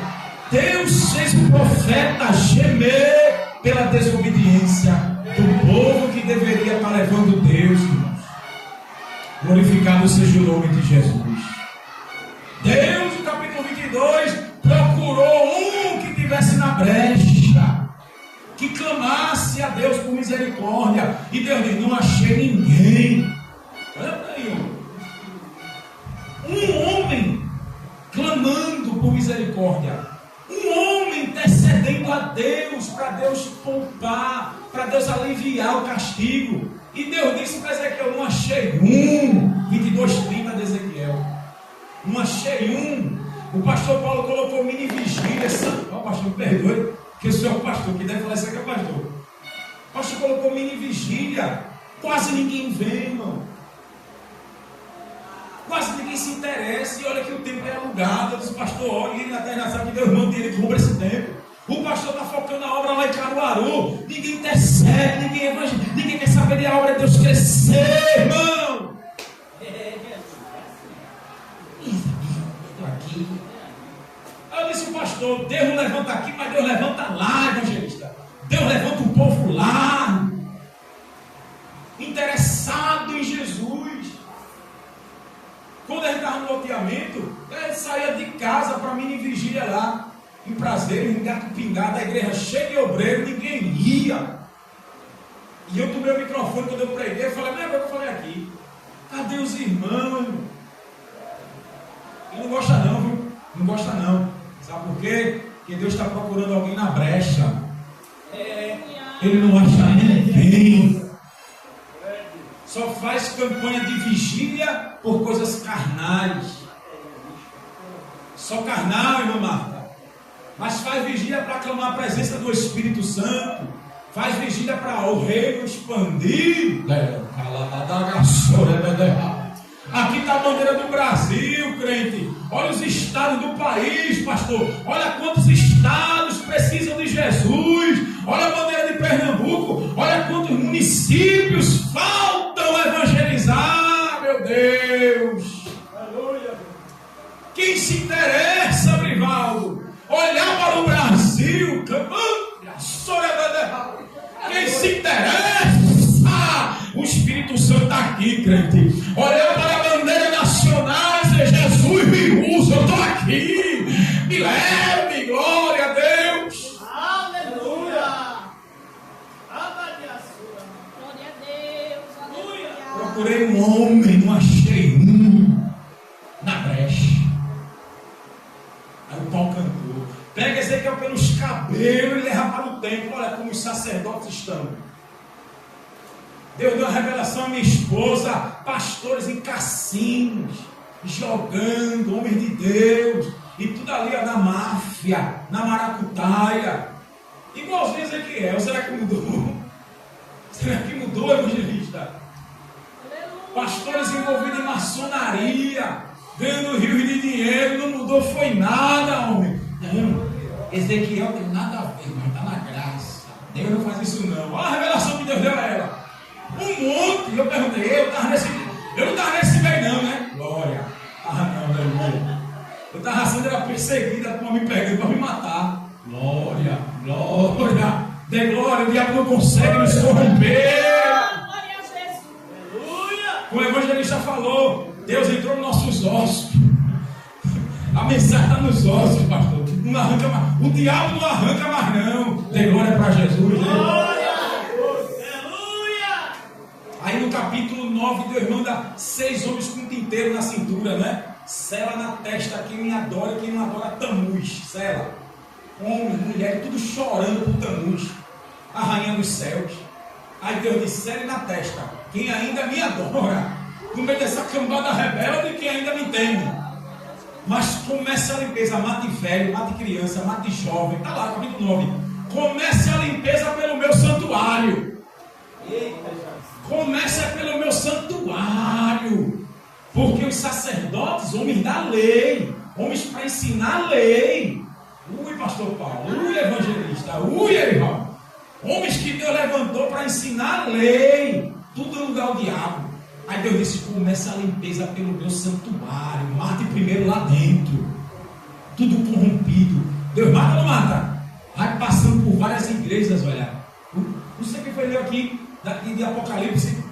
Deus fez o profeta gemer pela desobediência do povo que deveria estar levando Deus, irmãos. Glorificado seja o nome de Jesus. Deus, no capítulo 22, procurou um que estivesse na brecha, que clamasse a Deus por misericórdia. E Deus disse: não achei ninguém. Olha para aí, um homem clamando por misericórdia, um homem intercedendo a Deus, para Deus poupar, para Deus aliviar o castigo. E Deus disse para Ezequiel: não achei um. 22:30 de Ezequiel. Não achei um. O pastor Paulo colocou mini vigília. Ó, pastor, me perdoe, que eu sou o pastor, que deve falar isso aqui é o pastor. O pastor colocou mini vigília. Quase ninguém vê, irmão. Quase ninguém se interessa. E olha que o tempo é alugado. Eu disse: pastor, olha, ele na terra sabe que Deus manda ele compra esse tempo. O pastor está focando na obra lá em Caruaru. Ninguém intercede, ninguém quer saber de a obra de Deus crescer, irmão. Aqui. Eu disse: o pastor, Deus não levanta aqui, mas Deus levanta lá, evangelista. Deus levanta o povo lá, interessado em Jesus. Quando ele estava no loteamento, ele saía de casa para a mini vigília lá, em Prazer, em Gato Pingado, a igreja cheia de obreiros, ninguém ia. E eu tomei o microfone quando eu preguei, eu falei: mas eu falei aqui, cadê os irmãos? Ele não gosta não, viu? Não gosta não. Sabe por quê? Porque Deus está procurando alguém na brecha. Ele não acha ninguém. Só faz campanha de vigília por coisas carnais. Só carnal, irmã Marta. Mas faz vigília para clamar a presença do Espírito Santo. Faz vigília para o reino expandir. Aqui está a bandeira do Brasil, crente. Olha os estados do país, pastor. Olha quantos estados precisam de Jesus. Olha a bandeira de Pernambuco. Olha quantos municípios faltam evangelizar, meu Deus. Aleluia. Quem se interessa, Brivaldo, olhar para o Brasil, quem se interessa, o Espírito Santo está aqui, crente. Olhar para a bandeira nacional e dizer: Jesus me usa, eu estou aqui, me leve, glória a Deus. Aleluia. Glória a Deus. Aleluia. Procurei um homem, não achei um na brecha. Aí o pau cantou. Pega Ezequiel pelos cabelos e leva para o templo. Olha como os sacerdotes estão. Deus deu uma revelação à minha esposa: pastores em cassinos, jogando, homens de Deus, e tudo ali na máfia, na maracutaia, igualzinho Ezequiel. Será que mudou? Será que mudou, evangelista? Pastores envolvidos em maçonaria, ganhando rios de dinheiro, não mudou, foi nada, homem. Não, Ezequiel tem nada a ver, mas está na graça. Deus não faz isso não. Olha a revelação que Deus deu a ela. Um monte. Eu perguntei: eu não estava nesse meio não, né? Glória. Não, aleluia. Eu estava sendo perseguida, para me pegando, para me matar. Glória, glória. Dê glória, o diabo não consegue nos corromper. Glória a Jesus. Aleluia. Como o evangelista falou, Deus entrou nos nossos ossos. A mensagem está nos ossos, pastor. Não arranca mais. O diabo não arranca mais não. Dê glória para Jesus. Glória a Deus. Aleluia. Aí no capítulo 9, Deus manda 6 homens com tinteiro na cintura, né? Sela na testa, quem me adora e quem não adora, Tamuz. Sela. Homem, mulher, tudo chorando por Tamuz, a rainha dos céus. Aí Deus disse: sele na testa, quem ainda me adora, no meio dessa cambada rebelde, quem ainda me teme. Mas comece a limpeza, mate velho, mate criança, mate jovem. Está lá, capítulo 9. Comece a limpeza pelo meu santuário. Comece pelo meu santuário. Porque os sacerdotes, homens da lei, homens para ensinar a lei. Ui, pastor Paulo, ui, evangelista, ui, irmão. Homens que Deus levantou para ensinar a lei. Tudo no lugar do diabo. Aí Deus disse: começa a limpeza pelo meu santuário. Mate primeiro lá dentro. Tudo corrompido. Deus mata ou não mata? Vai passando por várias igrejas, olha. Não sei quem foi ler aqui de Apocalipse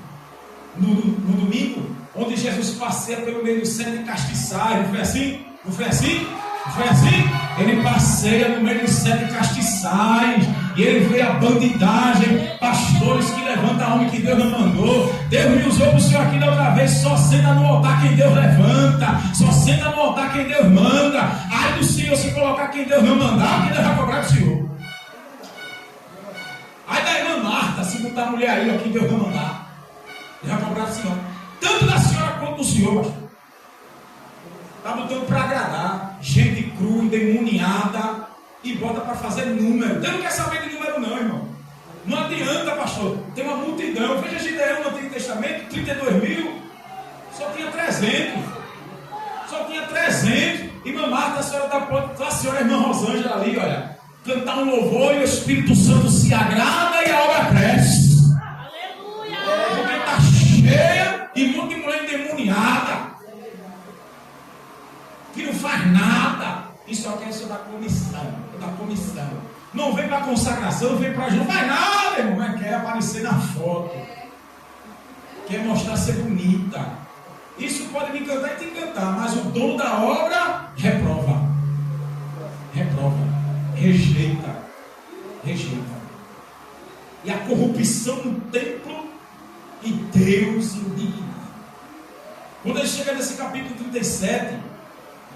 no domingo, onde Jesus passeia pelo meio do sete castiçais. Não foi assim? Não foi assim? Não foi assim? Ele passeia no meio dos sete castiçais. E ele vê a bandidagem, pastores que levantam homem que Deus não mandou. Deus me usou para o Senhor aqui da outra vez. Só senta no altar quem Deus levanta. Só senta no altar quem Deus manda. Ai do Senhor se colocar quem Deus não mandar, quem Deus vai cobrar do Senhor. Ai da irmã Marta, se botar a mulher aí, ó, quem Deus não mandar, Deus vai cobrar do Senhor. Tanto da senhora quanto do Senhor, pastor. Está botando para agradar. Gente crua, endemoniada. E bota para fazer número. Deus não quer saber de número não, irmão. Não adianta, pastor. Tem uma multidão. Veja Gideão no Antigo Testamento, 32 mil. Só tinha 300. Só tinha 300. Irmã Marta, a senhora está pronta. A senhora, a irmã Rosângela ali, olha. Cantar um louvor e o Espírito Santo se agrada e a obra cresce. Aleluia! Porque está cheia e muita mulher endemoniada. Que não faz nada. E só quer isso da comissão. Não vem para consagração, não vem para ajuda, não faz nada, irmão. Mas quer aparecer na foto. Quer mostrar ser bonita. Isso pode me encantar e te encantar, mas o dono da obra reprova. Rejeita. E a corrupção no templo e Deus indignado. Quando ele chega nesse capítulo 37,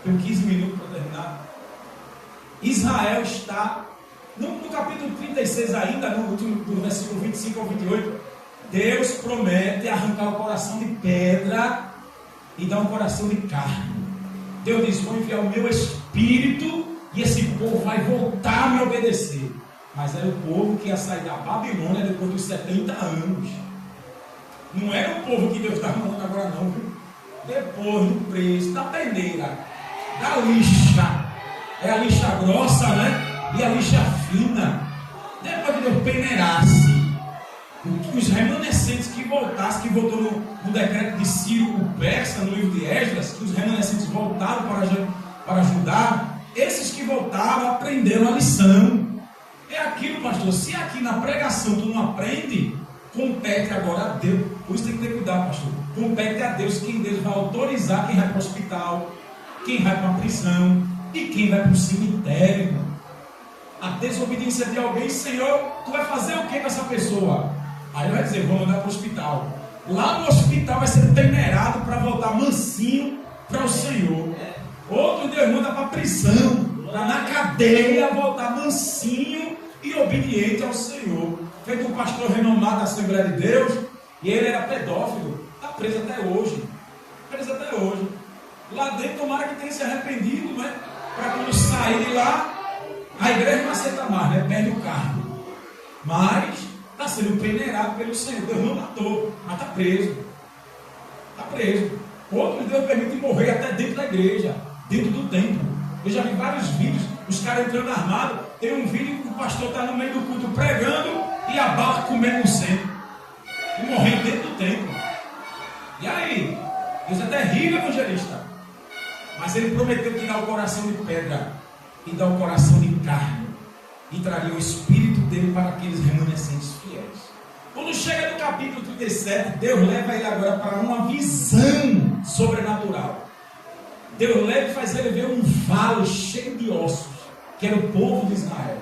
tenho 15 minutos para terminar. Israel está, no capítulo 36 ainda, no último do versículo 25 ao 28, Deus promete arrancar o coração de pedra e dar um coração de carne. Deus diz: vou enviar o meu espírito e esse povo vai voltar a me obedecer. Mas era o povo que ia sair da Babilônia depois dos 70 anos. Não era o povo que Deus está mandando agora não, viu? Depois do preço, da peneira, da lixa. É a lixa grossa, né? E a lixa fina. Depois que Deus peneirasse, os remanescentes que voltassem, que voltou no decreto de Ciro o Persa, no livro de Esdras, que os remanescentes voltaram para Judá, esses que voltaram aprenderam a lição. É aquilo, pastor. Se aqui na pregação tu não aprende, compete agora a Deus. Por isso tem que ter cuidado, pastor. Compete a Deus quem Deus vai autorizar quem vai para o hospital, quem vai para a prisão e quem vai para o cemitério, irmão. A desobediência de alguém: Senhor, tu vai fazer o que com essa pessoa? Aí ele vai dizer: vou mandar para o hospital. Lá no hospital vai ser peneirado para voltar mansinho para o Senhor. Outro Deus manda para a prisão, para na cadeia voltar mansinho e obediente ao Senhor. Feito um pastor renomado da Assembleia de Deus, e ele era pedófilo, está preso até hoje. Lá dentro, tomara que tenha se arrependido, né? Para quando sair de lá, a igreja não aceita mais, né? Perde o cargo. Mas está sendo peneirado pelo Senhor. Deus não matou, mas está preso. Outro Deus permite morrer até dentro da igreja, dentro do templo. Eu já vi vários vídeos, os caras entrando armados. Tem um vídeo que o pastor está no meio do culto pregando e a bala comendo no centro. E morrendo dentro do templo. E aí? Deus é terrível, evangelista. Mas ele prometeu tirar o coração de pedra e dar o coração de carne. E traria o espírito dele para aqueles remanescentes fiéis. Quando chega no capítulo 37, Deus leva ele agora para uma visão sobrenatural. Deus leva e faz ele ver um vale cheio de ossos, que era o povo de Israel.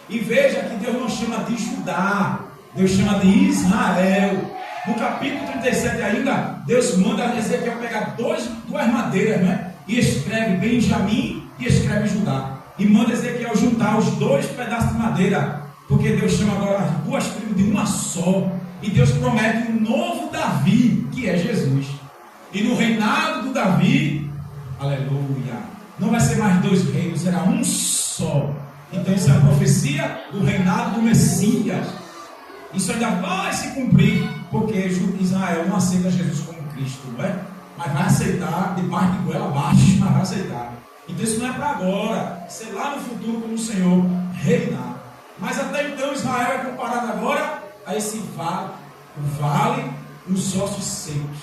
E veja que Deus não chama de Judá, Deus chama de Israel. No capítulo 37 ainda, Deus manda Ezequiel pegar duas madeiras, né? E escreve Benjamim e escreve Judá. E manda Ezequiel juntar os dois pedaços de madeira, porque Deus chama agora as duas tribos de uma só. E Deus promete um novo Davi, que é Jesus. E no reinado do Davi, aleluia, não vai ser mais dois reinos, será um só. Então isso é a profecia do reinado do Messias. Isso ainda vai se cumprir, porque Israel não aceita Jesus como Cristo, não é? mas vai aceitar, de baixo de goela abaixo, mas vai aceitar. Então isso não é para agora, isso é lá no futuro, quando o Senhor reinar. Mas até então Israel é comparado agora a esse vale, o vale dos ossos secos.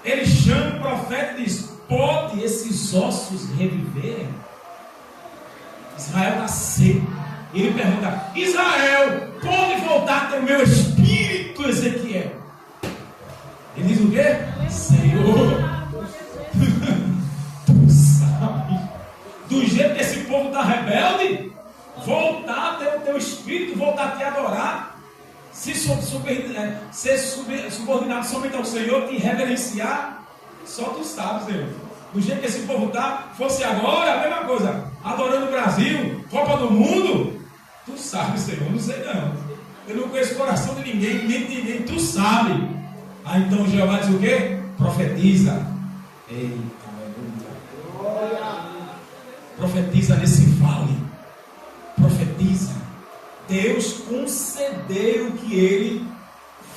Ele chama o profeta e diz: pode esses ossos reviverem? Israel está seco. Ele pergunta: Israel, pode voltar a ter o meu espírito, Ezequiel? Ele diz o quê? Senhor, tu sabe, do jeito que esse povo está rebelde, voltar a ter o teu espírito, voltar a te adorar, ser subordinado somente ao Senhor, te reverenciar, só tu sabes, Senhor. Do jeito que esse povo está, fosse agora a mesma coisa, adorando o Brasil, Copa do Mundo, tu sabes, Senhor, não sei não. Eu não conheço o coração de ninguém, nem de ninguém, tu sabe. Aí então Jeová diz o quê? Profetiza. Eita, aleluia. Profetiza nesse vale. Profetiza. Deus concedeu que ele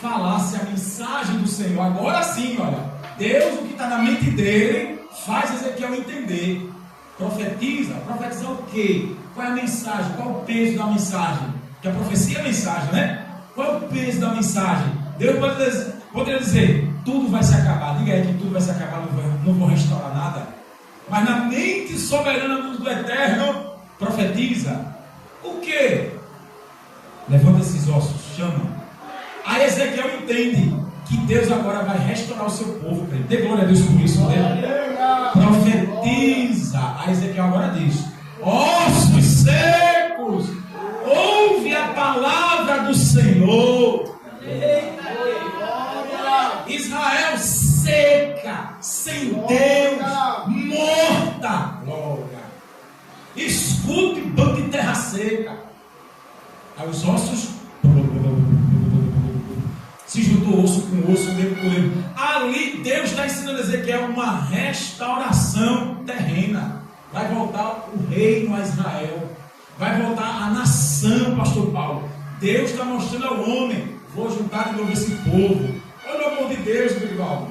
falasse a mensagem do Senhor. Agora sim, olha. Deus, o que está na mente dele, faz Ezequiel entender. Profetiza. Profetizar o quê? Qual é a mensagem? Qual é o peso da mensagem? Que a profecia é a mensagem, né? Qual é o peso da mensagem? Deus poderia dizer: tudo vai se acabar. Diga aí que tudo vai se acabar, não vou restaurar nada. Mas na mente soberana do Eterno, profetiza. O quê? Levanta esses ossos, chama. Aí Ezequiel entende que Deus agora vai restaurar o seu povo. Dê glória a Deus por isso, né? Profetiza. Aí Ezequiel agora diz: ossos secos, ouve a palavra do Senhor. Israel seca, sem Deus, morta. Glória. Escute, banco de terra seca. Aí os ossos se juntou osso com osso, dedo com dedo. Ali Deus está ensinando a Ezequiel uma restauração terrena. Vai voltar o reino a Israel. Vai voltar a nação, pastor Paulo. Deus está mostrando ao homem: vou juntar de novo esse povo. Olha o amor de Deus, Grivaldo.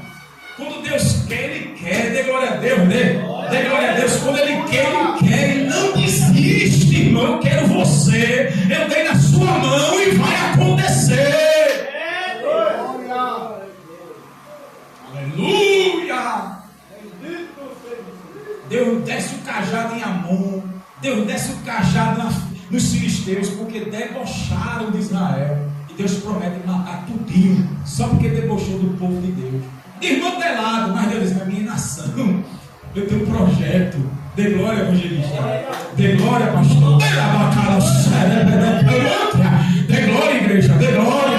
Quando Deus quer, Ele quer. Dê glória a Deus, né? Dê glória a Deus. Quando Ele quer, Ele quer. Ele não desiste, irmão. Eu quero você. Eu dei na sua mão e vai acontecer. Aleluia. Deus desce o cajado em Amon. Deus desce o cajado nos filisteus, porque debocharam de Israel. E Deus promete matar tudinho, só porque debochou do povo de Deus. Desmantelado, mas Deus diz: a minha nação, eu tenho um projeto. Dê glória, evangelista. Dê glória, pastor. Dê glória, igreja. Dê glória.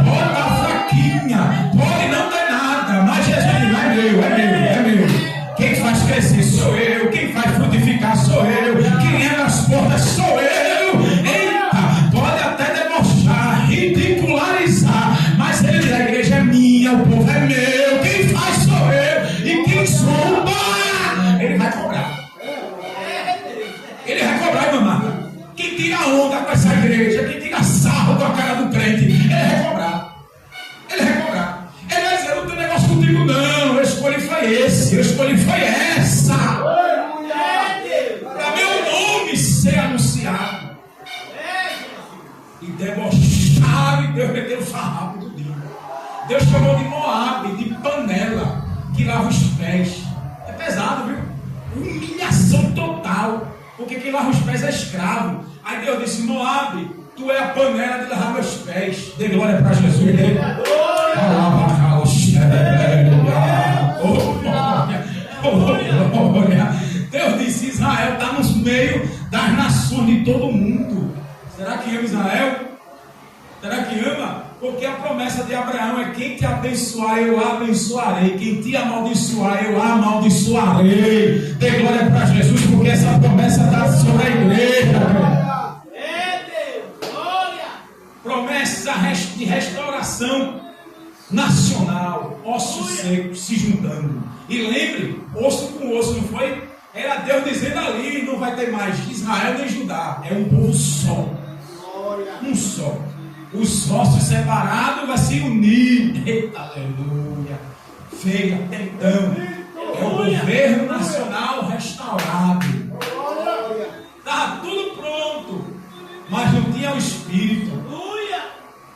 Pode estar fraquinha, pode não ter nada, mas Jesus é meu, é meu. Quem faz crescer sou eu. Quem faz frutificar sou eu. Quem abre as portas sou eu. Eita, pode até debochar, ridicularizar, mas ele diz: a igreja é minha, o povo é meu. Quem faz sou eu. E quem zomba, ele vai cobrar. Ele vai cobrar, irmã Marta. Quem tira onda com essa igreja, quem tira sarro com a cara do crente, ele vai cobrar. Ele vai cobrar. Ele vai dizer: não tem negócio contigo não. Eu escolhi foi esse. Eu escolhi foi essa. Para meu nome ser anunciado. E debocharam, e Deus meteu o farrapo do dia. Deus chamou de Moabe, de panela, que lava os pés. É pesado, viu? Humilhação total. Porque quem lava os pés é escravo. Aí Deus disse: Moabe, tu é a panela de lavar meus pés. Dê glória para Jesus. Dê glória. Deus disse: Israel está nos meio das nações de todo mundo. Será que ama Israel? Será que ama? Porque a promessa de Abraão é: quem te abençoar, eu abençoarei. Quem te amaldiçoar, eu amaldiçoarei. Dê glória para Jesus, porque essa promessa está sobre a igreja. Promessa de restauração nacional. Ossos secos se juntando. E lembre, osso com osso, não foi? Era Deus dizendo ali: não vai ter mais Israel nem Judá. É um povo só. Um só. Os ossos separados vão se unir. Eita, aleluia. feia, até então. É o governo nacional restaurado. Estava tudo pronto, mas não tinha o Espírito.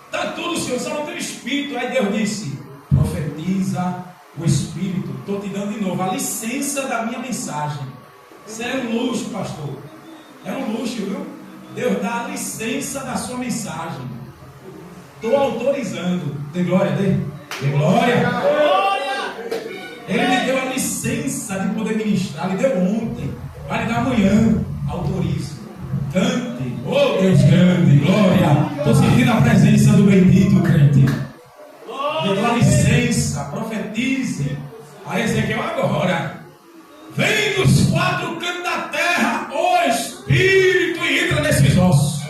Está tudo, Senhor, só não tem o Espírito. Aí Deus disse: profetiza o Espírito. Estou te dando de novo a licença da minha mensagem. Isso é um luxo, pastor. É um luxo, viu? Deus dá a licença da sua mensagem. Estou autorizando. Tem glória dele? Tem glória? Ele me deu a licença de poder ministrar. Ele deu ontem. Vai lhe dar amanhã. Autorizo. Cante. Oh Deus grande. Glória. Estou sentindo a presença do bendito crente. Me deu a licença. Profetize. A Ezequiel agora. Vem dos quatro cantos da terra o Espírito e entra nesses ossos.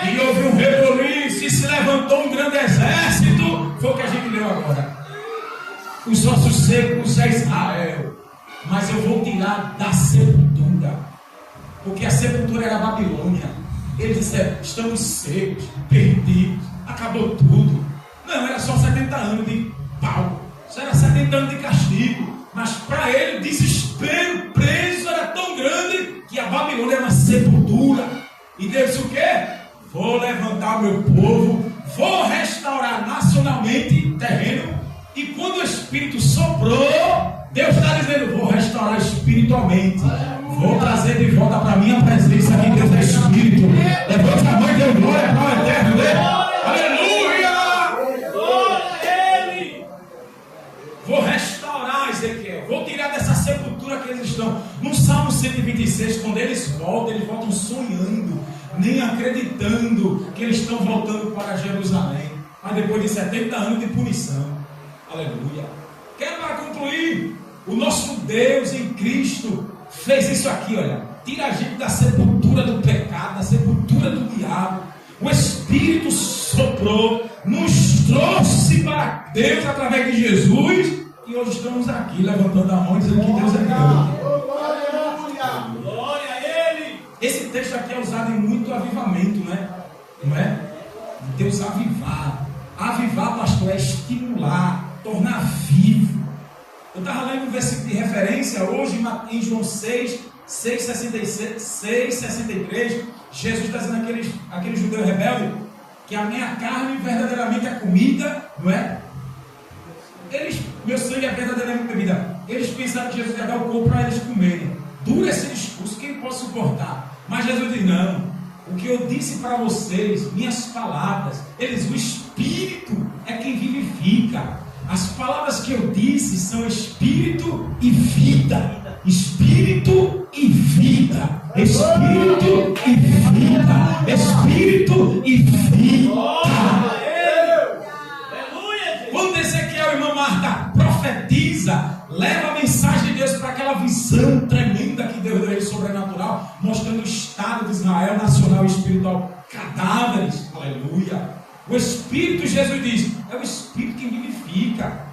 E houve um reboliço e se levantou um grande exército. Foi o que a gente leu agora. Os ossos secos é Israel. Mas eu vou tirar da sepultura. Porque a sepultura era a Babilônia. Eles disseram: estamos secos, perdidos, acabou tudo. Não, era só 70 anos de pau. Isso era 70 anos de castigo. Mas para ele o desespero preso era tão grande que a Babilônia era uma sepultura. E Deus disse o quê? Vou levantar o meu povo, vou restaurar nacionalmente terreno. E quando o Espírito soprou, Deus está dizendo: vou restaurar espiritualmente. Vou trazer de volta para a minha presença, que Deus é Espírito. Levante a mão e dê glória para o eterno dele. Aleluia! Glória a Ele! Vou restaurar, Ezequiel. Vou tirar dessa sepultura que eles estão. No Salmo 126, quando eles voltam sonhando, nem acreditando que eles estão voltando para Jerusalém. Mas depois de 70 anos de punição. Aleluia. Quero para concluir. O nosso Deus em Cristo fez isso aqui, olha. Tira a gente da sepultura do pecado, da sepultura do diabo. O Espírito soprou, nos trouxe para Deus através de Jesus. E hoje estamos aqui levantando a mão e dizendo que Deus é grande. Glória a Ele! Esse texto aqui é usado em muito avivamento, né? Não é? Deus avivar. Avivar, pastor, é estimular, tornar vivo. Eu estava lendo um versículo de referência hoje em João 6:63. Jesus está dizendo aquele judeu rebelde que a minha carne verdadeiramente é comida, não é? Meu sangue é verdadeiramente bebida. Eles pensaram que Jesus ia dar o corpo para eles comerem. Duro esse discurso, quem pode suportar? Mas Jesus diz: não, o que eu disse para vocês, minhas palavras, o Espírito é quem vivifica. As palavras que eu disse são Espírito e vida. Espírito e vida. Espírito e vida. Espírito e vida. Quando Ezequiel, irmã Marta, profetiza, leva a mensagem de Deus para aquela visão tremenda que Deus deu sobrenatural, mostrando o estado de Israel nacional e espiritual, cadáveres. Aleluia. O Espírito, Jesus diz, é o Espírito que vivifica.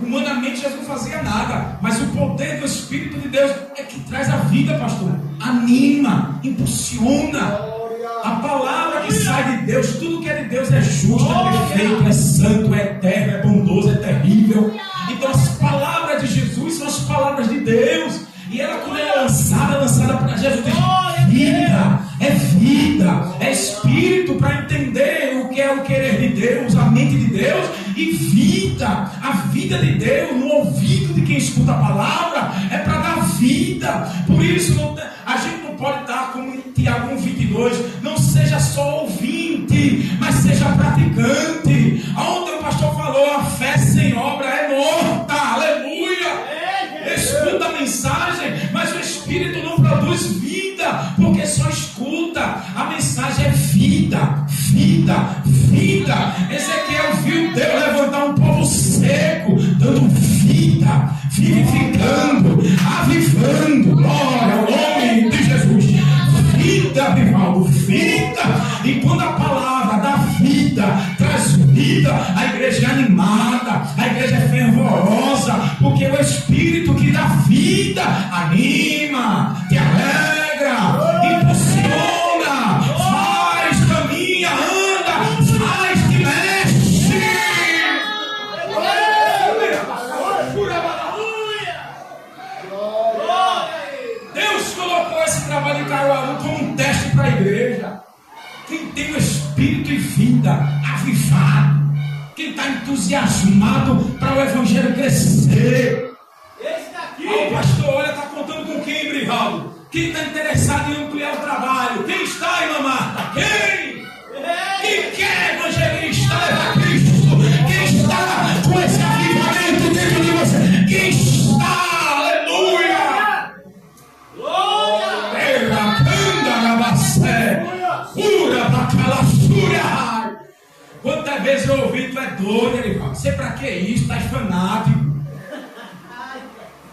Humanamente Jesus não fazia nada, mas o poder do Espírito de Deus é que traz a vida, pastor. Anima, impulsiona. A palavra que sai de Deus, tudo que é de Deus é justo, é perfeito, é santo, é eterno, é bondoso, é terrível. Então as palavras de Jesus são as palavras de Deus. E ela, quando é lançada para Jesus, diz: vida, é Espírito para entender o que é o querer de Deus, a mente de Deus, e vida, a vida de Deus no ouvido de quem escuta a palavra é para dar vida. Por isso a gente não pode estar como em Tiago 1:22, não seja só ouvinte, mas seja praticante. Ontem o pastor falou: a fé sem obra é morta. Aleluia. Escuta a mensagem, mas o Espírito não produz vida, porque só escuta. A mensagem é vida, vida, vida. Ezequiel viu Deus levantar um povo seco, dando vida, vivificando, avivando. Glória ao nome de Jesus. Vida, Vivaldo, vida. E quando a palavra da vida traz vida, a igreja é animada, a igreja é fervorosa, porque o Espírito que dá vida anima, te alegra, impulsiona, faz, caminha, anda, faz, te mexe. está entusiasmado para o evangelho crescer. Esse daqui. O pastor, olha, está contando com quem, Brivaldo? Quem está interessado em ampliar o trabalho? Quem está, irmã Marta? Quem? Quem quer, evangelista, levar Cristo? Quem está com esse avivamento dentro de você? Quem está? Aleluia! Glória. Quantas vezes eu ouvi, tu é doido, ele fala, você pra que isso? Estás fanático.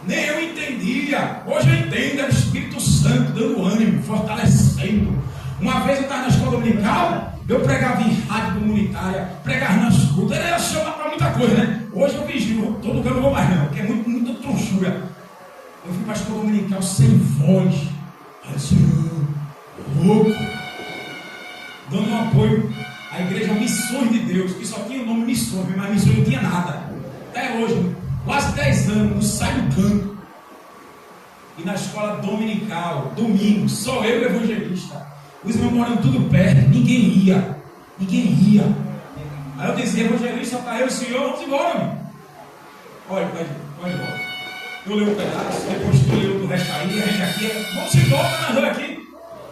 Nem eu entendia. Hoje eu entendo, é o Espírito Santo dando ânimo, fortalecendo. Uma vez eu estava na escola dominical, eu pregava em rádio comunitária, pregava nas escutas, era chamar para muita coisa, né? Hoje eu vigio, todo lugar eu não vou mais não, porque é muita tronchura. Eu fui para a escola dominical sem voz, assim, louco, dando um apoio à igreja Missões de Deus, que só tinha o nome Missões, mas Missões não tinha nada. Até hoje, quase 10 anos, não sai do canto. E na escola dominical, domingo, só eu e o evangelista. Os irmãos morando tudo perto, ninguém ia. Aí eu dizia, evangelista, para eu e o senhor, vamos embora, meu. Olha, vai embora. Eu leio um pedaço, depois tu leu do resto aí, a gente aqui, vamos embora, nós dois aqui.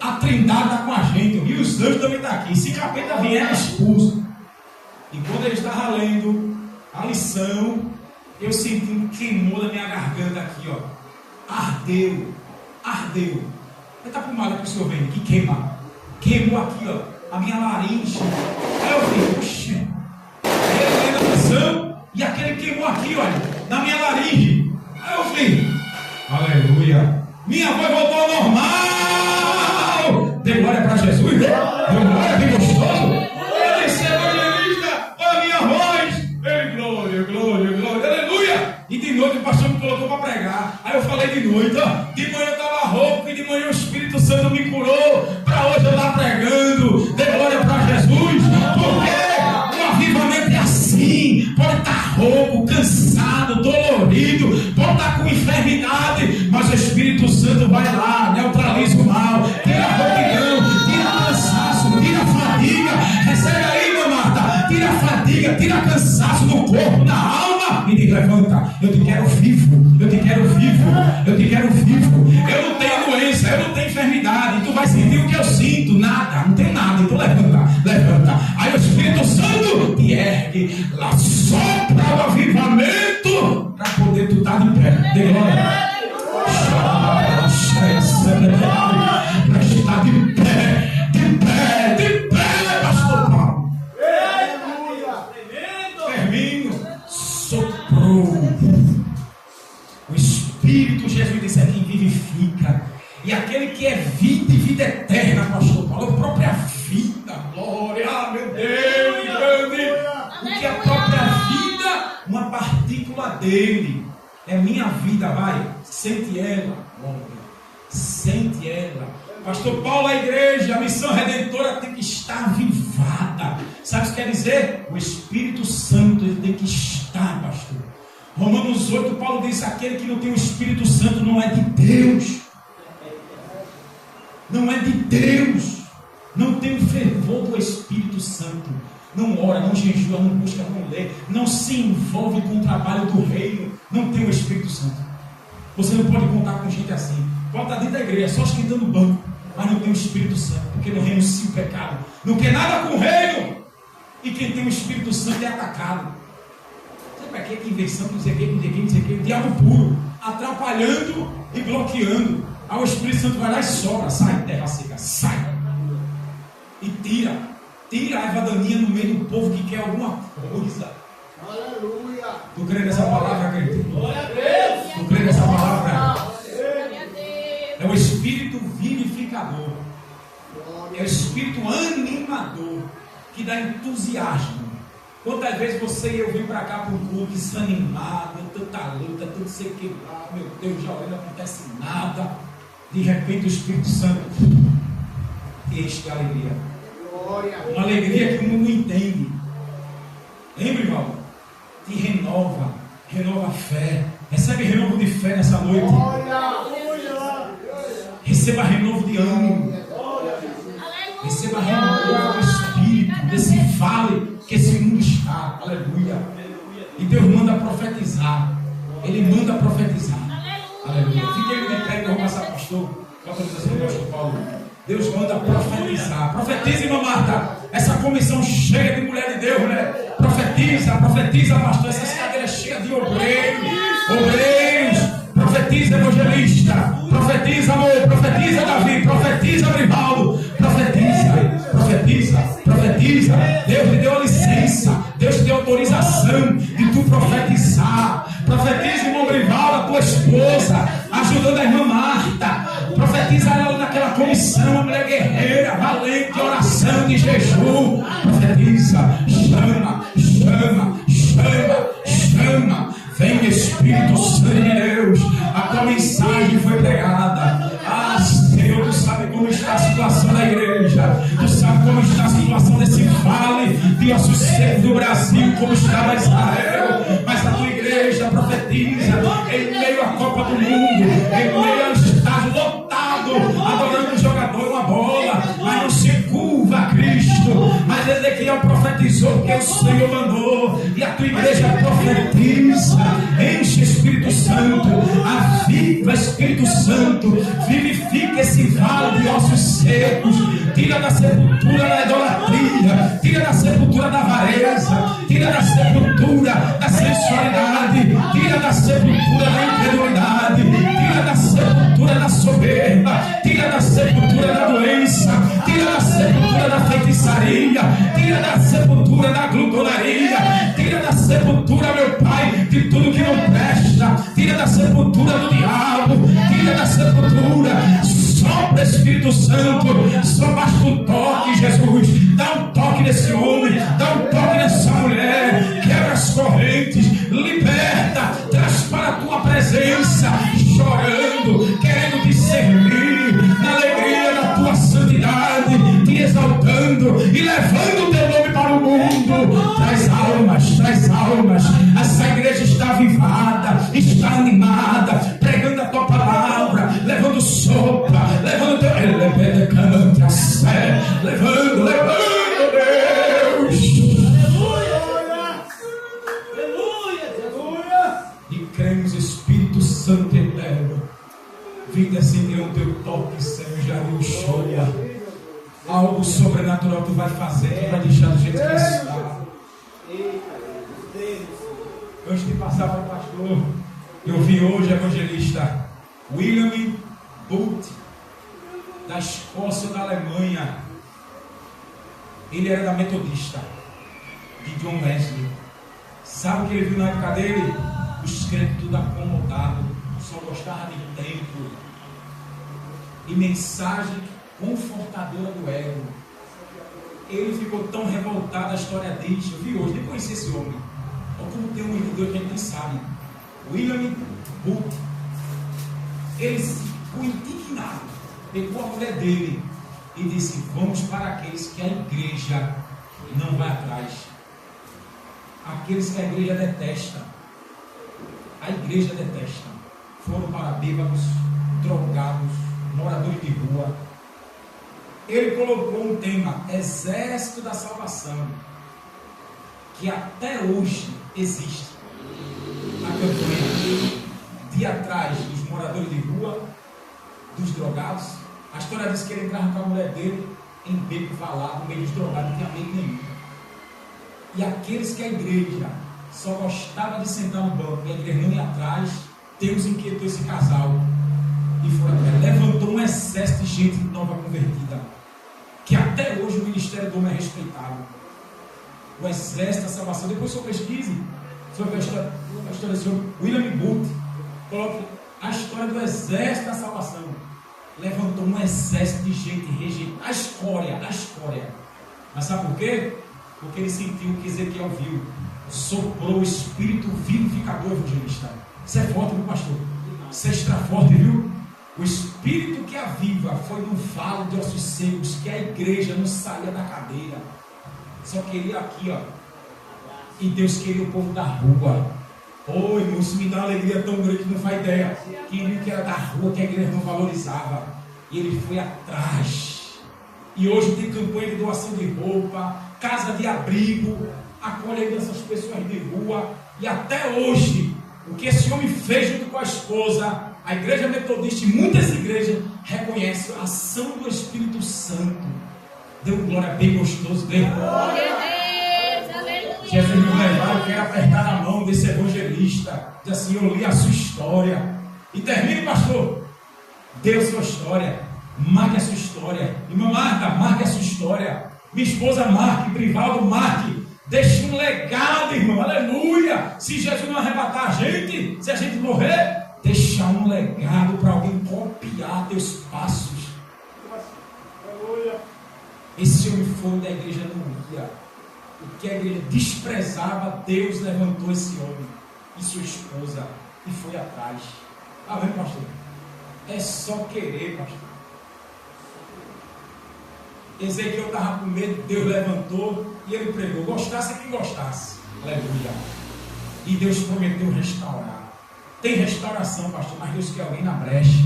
A Trindade está com a gente, e os anjos também estão aqui. Se capeta vier, é expulso. E quando ele estava lendo a lição, eu senti um queimou na minha garganta aqui, ó. Ardeu. Está para o mal que o senhor vem, que queimou aqui, ó, a minha laringe. Aí eu falei, oxe, ele lendo a lição, e aquele queimou aqui, olha, na minha laringe. Aí eu falei, aleluia, minha voz voltou ao normal. Dê glória para Jesus, né? Deu glória, bem gostoso. Eu disse, evangelista, olha a minha voz. Ei, glória, aleluia. E de noite o pastor me colocou para pregar. Aí eu falei de noite, ó, de manhã eu estava rouco, e de manhã o Espírito Santo me curou. Para hoje eu estar pregando. Dê glória para Jesus. Porque o avivamento é assim. Pode estar rouco, cansado, dolorido, pode estar com enfermidade, mas o Espírito Santo vai lá, neutraliza o mal, tira a rouquidão, tira o cansaço, tira a fadiga. Recebe aí, irmã Marta, tira a fadiga, tira cansaço do corpo, da alma e te levanta. Eu te quero vivo. Eu não tenho doença, eu não tenho enfermidade. Tu vai sentir o que eu sinto, nada, não tem nada. Então levanta. Aí o Espírito Santo te ergue, lá sopra o avivamento para poder tu estar de pé. De glória. Para estar de pé, pastor Paulo. Termino. Soprou. O Espírito, Jesus disse, é quem vivifica. E aquele que é vida e vida eterna, pastor Paulo, a própria vida. Glória, meu Deus, grande. Porque a própria vida, uma partícula dele. É minha vida, vai. Sente ela. Glória. Sente ela. Pastor Paulo, a igreja, a missão redentora tem que estar avivada. Sabe o que quer dizer? O Espírito Santo ele tem que estar, pastor. Romanos 8, Paulo diz, aquele que não tem o Espírito Santo não é de Deus. Não é de Deus. Não tem o fervor do Espírito Santo. Não ora, não jejua, não busca, não lê. Não se envolve com o trabalho do reino. Não tem o Espírito Santo. Você não pode contar com gente assim. Pode estar dentro da igreja, só esquentando o banco, mas não tem o Espírito Santo, porque no reino sim o pecado. Não quer nada com o reino. E quem tem o Espírito Santo é atacado. Sabe para que inversão, não sei o que, o diabo puro, atrapalhando e bloqueando. Aí o Espírito Santo vai lá e sobra, sai, terra seca, sai. E tira a erva daninha no meio do povo que quer alguma coisa. Aleluia. Tu crê nessa palavra, querido? Glória a Deus. Tu crê nessa palavra? Glória a Deus. É o Espírito vivificador. É o Espírito animador que dá entusiasmo. Quantas vezes você e eu vim para cá para um culto desanimado, tanta luta, tudo sei que lá, meu Deus, já olha, não acontece nada. De repente o Espírito Santo enche de alegria. Glória. Uma alegria que o mundo não entende. Lembra, irmão? Te renova a fé. Recebe renovo de fé nessa noite. Receba renovo de ânimo. Receba renovo do Espírito, desse vale que esse mundo está. Aleluia. Deus manda profetizar. Ele manda profetizar. Aleluia. Fiquei de pé, eu vou passar, pastor. Autorização do pastor Paulo. Deus manda profetizar. Profetiza, irmã Marta. Essa comissão cheia de mulher de Deus, né? Profetiza, profetiza, pastor. Essas cadeiras cheias de obreiros. Profetiza, evangelista. Profetiza, amor. Profetiza, Davi. Profetiza, Brivaldo. Profetiza. Deus te deu a licença. Deus te deu autorização de tu profetizar. Profetiza, irmão Brivaldo, a tua esposa, ajudando a irmã Marta. Profetiza ela naquela comissão, uma mulher guerreira, valente, de oração, de jejum. Profetiza, chama. Vem, Espírito Santo de Deus. A tua mensagem foi pregada. Ah, Senhor, tu sabe como está a situação da igreja. Tu sabe como está a situação desse vale de ossos secos do Brasil, como estava Israel. Mas a tua igreja profetiza em meio à Copa do Mundo, em meio ao estádio lotado, adorando um jogador, uma bola, mas não se curva a Cristo. Mas Ezequiel profetizou porque o Senhor mandou, e a tua igreja profetiza. Enche Espírito Santo, aviva Espírito Santo, vivifica esse vale de ossos secos, tira da sepultura da idolatria, tira da sepultura da avareza, tira da sepultura da sensualidade, tira da sepultura da incredulidade, tira da sepultura da soberba, tira da sepultura da doença, tira da sepultura da feitiçaria, tira da sepultura da glutonaria, tira da sepultura, meu Pai, de tudo que não presta, tira da sepultura do diabo, tira da sepultura. Sopra, Espírito Santo, só basta um toque, Jesus. Dá um toque nesse homem, dá um toque nessa mulher, quebra as correntes, liberta, traz para a tua presença, chorando, querendo te servir, na alegria da tua santidade, te exaltando e levando o teu nome para o mundo. Traz almas. Essa igreja está avivada, está animada, pregando a tua palavra, levando sopa, levando teu cante a fé, levando Deus. Aleluia. E cremos, Espírito Santo eterno, vem descender o teu toque, Senhor, já me chora. Algo sobrenatural tu vai fazer, tu vai deixar do jeito que está. Antes de passar para o pastor, eu vi hoje, evangelista William Booth, da Escócia ou da Alemanha. Ele era da Metodista, de John Wesley. Sabe o que ele viu na época dele? Os crentes tudo acomodado, só gostava de templo e mensagem confortadora do ego. Ele ficou tão revoltado, a história diz. Eu vi hoje, nem conheci esse homem. Ou como tem um irmão de Deus que a gente nem sabe. William Booth. Ele ficou indignado. Pegou a mulher dele e disse: vamos para aqueles que a igreja não vai atrás. Aqueles que a igreja detesta. A igreja detesta. Foram para bêbados, drogados, moradores de rua. Ele colocou um tema: Exército da Salvação, que até hoje existe a campanha de atrás dos moradores de rua, dos drogados. A história diz que ele entrava com a mulher dele em beco valado, no meio dos drogados, não tinha medo nenhum. E aqueles que a igreja só gostava de sentar no banco e a igreja não ia atrás, Deus inquietou esse casal e foi até levantou um exército de gente nova convertida, que até hoje o ministério do homem é respeitado. O exército da salvação. Depois você pesquise sobre a história do senhor William Booth. Coloque a história do exército da salvação. Levantou um exército de gente rejeitada. A escória. Mas sabe por quê? Porque ele sentiu o que Ezequiel viu. Soprou o espírito vivificador evangelista. Isso é forte, meu pastor. Isso é extra forte, viu? O espírito que aviva foi no vale de ossos secos, que a igreja não saía da cadeira, só queria aqui, ó. E Deus queria o povo da rua. Oi, irmão, isso me dá uma alegria tão grande que não faz ideia. Queria que era da rua, que a igreja não valorizava. E ele foi atrás. E hoje tem campanha de doação de roupa, casa de abrigo, acolhe essas pessoas de rua. E até hoje, o que esse homem fez junto com a esposa, a igreja metodista e muitas igrejas reconhecem a ação do Espírito Santo. Deu um glória bem gostoso, bem bom. Glória a Deus, aleluia. Jesus me levar, eu quero apertar a mão desse evangelista. Diz assim, eu li a sua história. E termine, pastor. Dê a sua história. Marque a sua história. Irmã Marta, marque a sua história. Minha esposa marque, Brivaldo marque. Deixe um legado, irmão. Aleluia. Se Jesus não arrebatar a gente, se a gente morrer, deixar um legado para alguém copiar teus passos. Esse homem foi da igreja não ia. O que a igreja desprezava, Deus levantou esse homem e sua esposa e foi atrás. Amém, pastor? É só querer, pastor. Ezequiel estava com medo, Deus levantou e ele pregou. Gostasse quem gostasse. Aleluia. E Deus prometeu restaurar. Tem restauração, pastor, mas Deus quer alguém na brecha.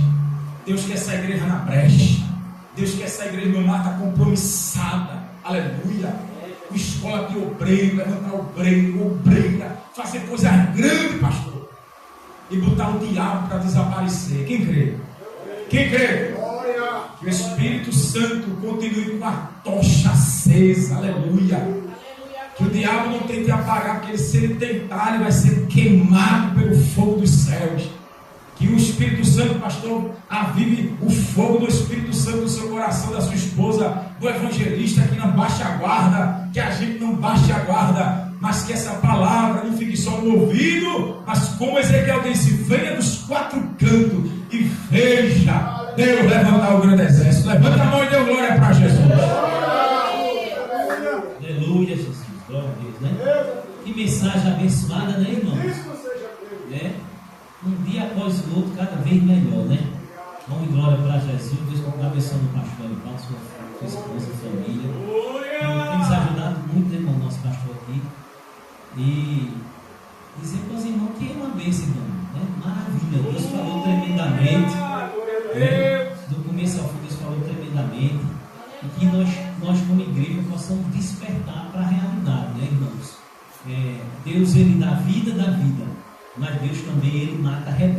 Deus quer essa igreja na brecha. Deus quer essa igreja, meu mar está compromissada. Aleluia. Com escola de obreiro, levantar obreiro, obreira, fazer coisa grande, pastor. E botar o diabo para desaparecer. Quem crê? Quem crê? Que o Espírito Santo continue com a tocha acesa. Aleluia. Que o diabo não tente apagar, porque se ele tentar, ele vai ser queimado pelo fogo dos céus. Que o Espírito Santo, pastor, avive o fogo do Espírito Santo no seu coração, da sua esposa, do evangelista, que não baixe a guarda, que a gente não baixe a guarda, mas que essa palavra não fique só no ouvido, mas como Ezequiel disse, venha dos quatro cantos e veja Deus levantar o grande exército. Levanta a mão e dê glória para Jesus. Aleluia, Jesus. Glória a Deus, né? Que mensagem abençoada, né, irmão? Né? Um dia após o outro, cada vez melhor, né? Vamos em glória para Jesus. Deus continue abençoando o pastor Arivaldo, sua esposa, família. Tem nos ajudado muito, né, irmão, nosso pastor aqui. E dizer para os irmãos que é uma bênção, irmão. Né? Maravilha. Deus falou tremendamente. Né? Do começo ao fim, Deus falou tremendamente. E que nós como igreja, possamos despertar para a realidade, né, irmãos? Deus, Ele dá vida, mas Deus também, Ele mata a